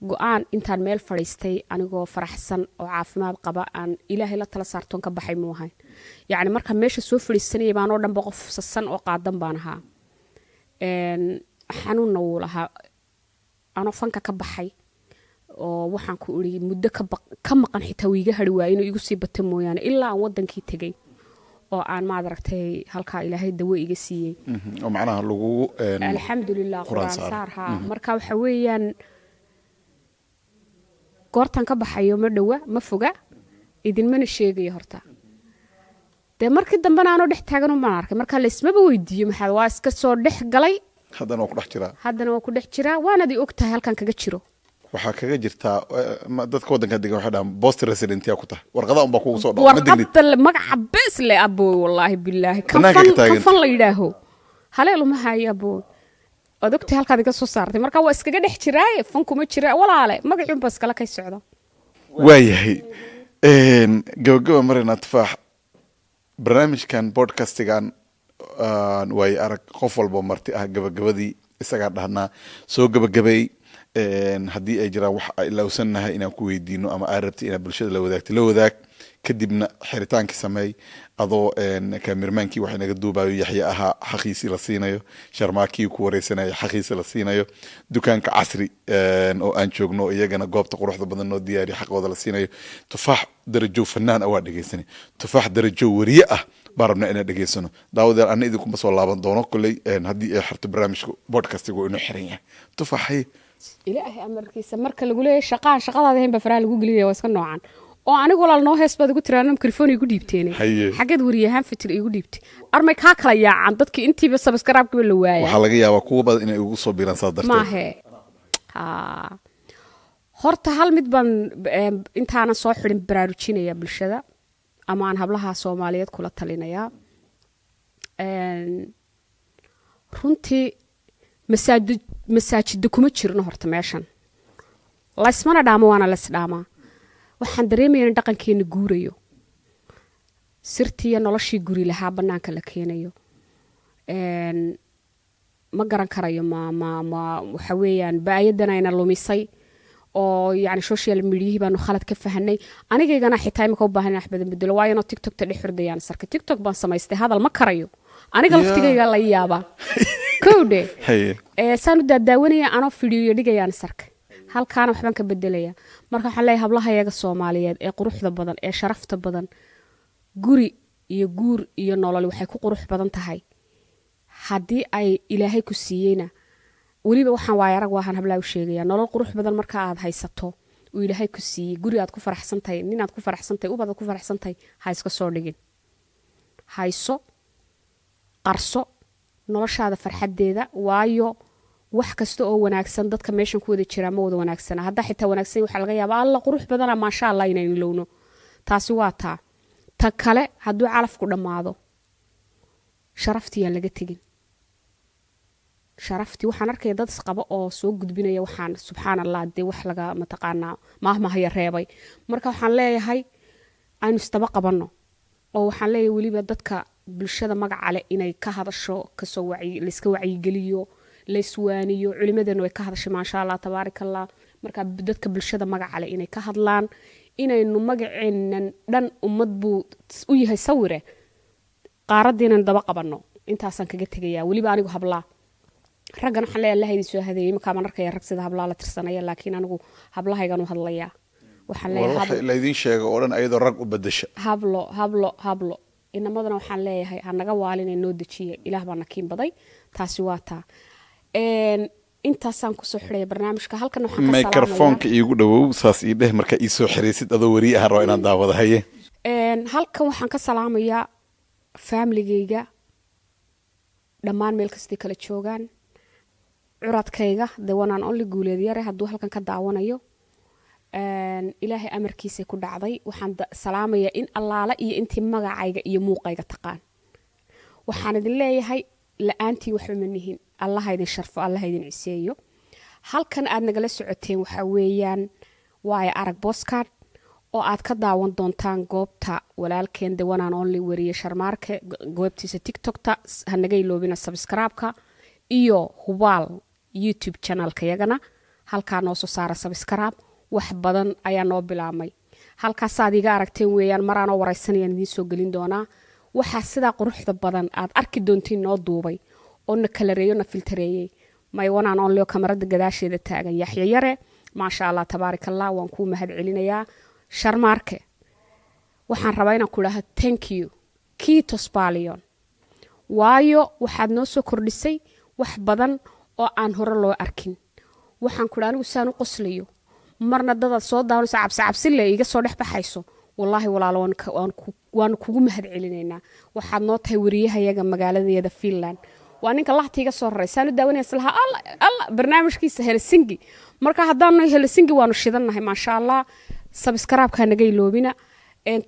go-aan intaan meel fadhiistay anigoo faraxsan oo caafimaad qaba aan ilaahay la tala saartoon ka baxay muu ahayn yacni markaan meesha soo fadhiisanayay baanoo dhanba qof sasan oo qaadan baan ahaa xanuunna wuu lahaa anoo fanka ka baxay oo waxaan ku iri muddo ka maqan xitaa wiiga hari waaya inuu igu sii bata mooyaane ilaa aan wadankii tegey oo aan maad aragtay halkaa ilaahay dawo iga siiyey oo macnaha lagu alxamdulilah quraan saar haa marka waxa weeyaan goortan ka baxayo ma dhowa ma foga idinmana sheegayo horta dee markii dambena aanoo dhex taagan umaan arkay marka laismaba weydiiyo maxaa waa iska soo dhex galay haddana waa ku dhex jiraa waanad i og tahay halkan kaga jiro waxaa kaga jirtaa dadka waddanka degan waxay dhahaan post resident yaa ku tahay warqada unbaa kugu soo dhaw warqada magaca bees le abooy wallaahi bilaahi kafan la yidhaaho haleeluma hayo abooy waad ogtahay halkaad iga soo saartay marka waa iskaga dhex jiraaye fankuma jira walaale magacuunba iskala kay socda waayahay gabagaba maraynaa tufaax barnaamijkan bodcastigan waaye arag qof walba marti ah gabagabadii isagaa dhahnaa soo gabagabay haddii ay jiraan wax ilowsannahay inaan ku weydiino ama aad rabtay inaad bulshada la wadaagto la wadaag kadibna xiritaankii sameey adoo kaamirmaankii waxa naga duubayo yaxye ahaa xaqiisii la siinayo sharmaakii ku wareysanayo xaqiisii la siinayo dukaanka casri oo aan joogno iyagana goobta quruxda badan noo diyaariyo xaqooda la siinayo tufaax darajo fanaan waa dhegeysanay tufaax darajo wariye ah baan rabnaa inaan dhegeysano daawadeel ana idinkuma soo laaban doono kolley haddii ay xarto barnaamijka bodcastiga inuu xiran yahay tufaaxay ilaahay amarkiisa marka lagu leeyahay shaqadaada haynba faraha lagu gelinaya waa iska noocan oo anigu walaal noo hees baad igu tiraana mikrofon igu dhiibteen xageed wariyahaan fitir igu dhiibtay armay kaa kala yaacaan dadkii intiiba sabskaraabkiiba la waaya waxaa laga yaabaa kuwa badan inay ugu soo biiraan saa darteed maahe horta hal mid baan intaanan soo xidhin baraarujinaya bulshada ama aan hablaha soomaaliyeed kula talinayaa runtii masaajida kuma jirno horta meeshan laysmana dhaamo waana laysdhaamaa waxaan dareemaya in dhaqankeena guurayo sirtiiyo noloshii guri lahaa bannaanka la keenayo ma garan karayo waxa weeyaan baayadan ayna lumisay oo yani social media baanu khalad ka fahanay anigaygana xitaa imika u baahan wax badan bedelo waayo TikTok ta dhixurdayaan sarka TikTok baan samaystay hadal ma karayo aniga laftigayga la yaaba kowde saanu daawanaya anoo video dhigayaan sarka halkaana waxbaan ka bedelaya marka waxaan leeyahay hablahayaga Soomaaliyeed ee quruxda badan ee sharafta badan guri iyo guur iyo nolol waxay ku qurux badan tahay haddii ay ilaahay ku siiyeyna weliba waxaan waaya rag waxaan hablaa u sheegaya nolol qurux badan marka aad haysato oo ilaahay ku siiyey guri aad ku faraxsantahay nin aad ku faraxsantahay ubad aad ku faraxsantahay ha iska soo dhigin hayso qarso noloshaada farxadeeda waayo wax kasta oo wanaagsan dadka meeshan ku wada jira ma wada wanaagsana hadda xitaa wanaagsan waxa laga yaabaa alla qurux badana ma sha Allah inay ilowno taasi waa ta kale hadduu calafku dhamaado sharaftiya laga tagin sharafti waxaan arkay dad isqaba oo soo gudbinaya waxaan subxaanallah de wax laga mataqaana maahmahaya reebay marka waxaan leeyahay aynu istaba qabano oo waxaan leeyahay waliba dadka bulshada magaca leh inay ka hadasho ka soo iska wacyi geliyo la iswaaniyo culimadana way ka hadashay ma sha Allah tabaarakallah marka dadka bulshada magaca leh inay ka hadlaan inaynu magaceenan dhan ummad buu u yahay sawire qaaradiinan daba qabano intaasan kaga tagayaa waliba anigu hablaa raggan waxaan leeyahay Allah idin soo hadeeyay marka ma arkay rag sida hablaa la tirsanaya laakiin anigu hablahaygan u hadlayaa waxaan leeyahay la idin sheego oo dhan ayadoo rag u bedesha hablo inamadana waxaan leeyahay anaga waalinay noo dajiye ilaah baa nakiin baday taasi waa taa intaasaan ku soo xidhay barnaamijka halkan waxaan ka salaamayaa microphone-ka iigu dhawow saas ii dheh marka ii soo xiriisid adoo wari ah roo inaan daawado haye halkan waxaan ka salaamayaa familygayga dhammaan meel kasta kala joogaan curadkayga the one and only guuleed yare hadduu halkan ka daawanayo ilaahay amarkiisa ku dhacday waxaan salaamayaa in allaala iyo intii magacayga iyo muuqayga taqaan waxaan idin leeyahay la'aantii waxba ma nihin Allah idin sharfo Allah idin ciseeyo halkan aad nagala socoteen waxa weeyaan waaya arag postcard oo aad ka daawan doontaan goobta walaalkeen the one and only wariye Sharmaarke goobtiisa TikTok-ta hanaga iloobina subscribe-ka iyo hubaal YouTube channel-ka yagana halka noo soo saara subscribe wax badan ayaa noo bilaamay halkaas aad iga aragteen weeyaan maraan oo waraysanayaan idin soo gelin doonaa waxa sida quruxda badan aad arki doontiin noo duubay oo na kalareeyo na filtareeyay may wanaan on leo kamarada gadaasheeda taagan Yaxya Yare ma sha Allah tabaarakallah waan ku mahad celinayaa Sharmaarke waxaan rabaa inaan ku dhaho thank you kiitos baaliyon waayo waxaad noo soo kordhisay wax badan oo aan hore loo arkin waxaan ku dhaanigu saan u qoslayo marna dad soo daawanaysa cabsi le iga soo dhex baxayso wallahi walaalo waan kugu mahad celinaynaa waxaad noo tahay wariyahayaga magaaladeeda Finland waa ninka lahtiga soo rareysaan daawanaysa laha alla barnaamijkiisa Helsinki marka hadaan Helsinki waanu shidanahay ma sha Allah subscribe-ka naga iloobina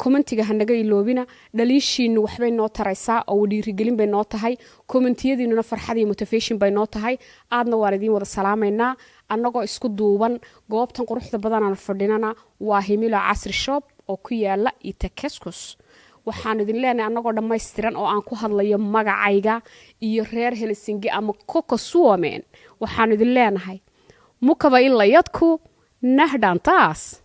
commentiga hanaga iloobina dhaliishiinu waxbay noo taraysaa oo dhiirigelin bay noo tahay commentiyadiinuna farxad iyo motivation bay noo tahay aadna waan idin wada salaameynaa annagoo isku duuban goobtan quruxda badan aan fadhinana waa Himilo Casri Shop oo ku yaala Itakeskus waxaan idin leenahay annagoo dhammaystiran oo aan ku hadlayo magacayga iyo reer Helsinki ama Koko Suomeen waxaan idin leenahay mukaba illa yadku nahdan taas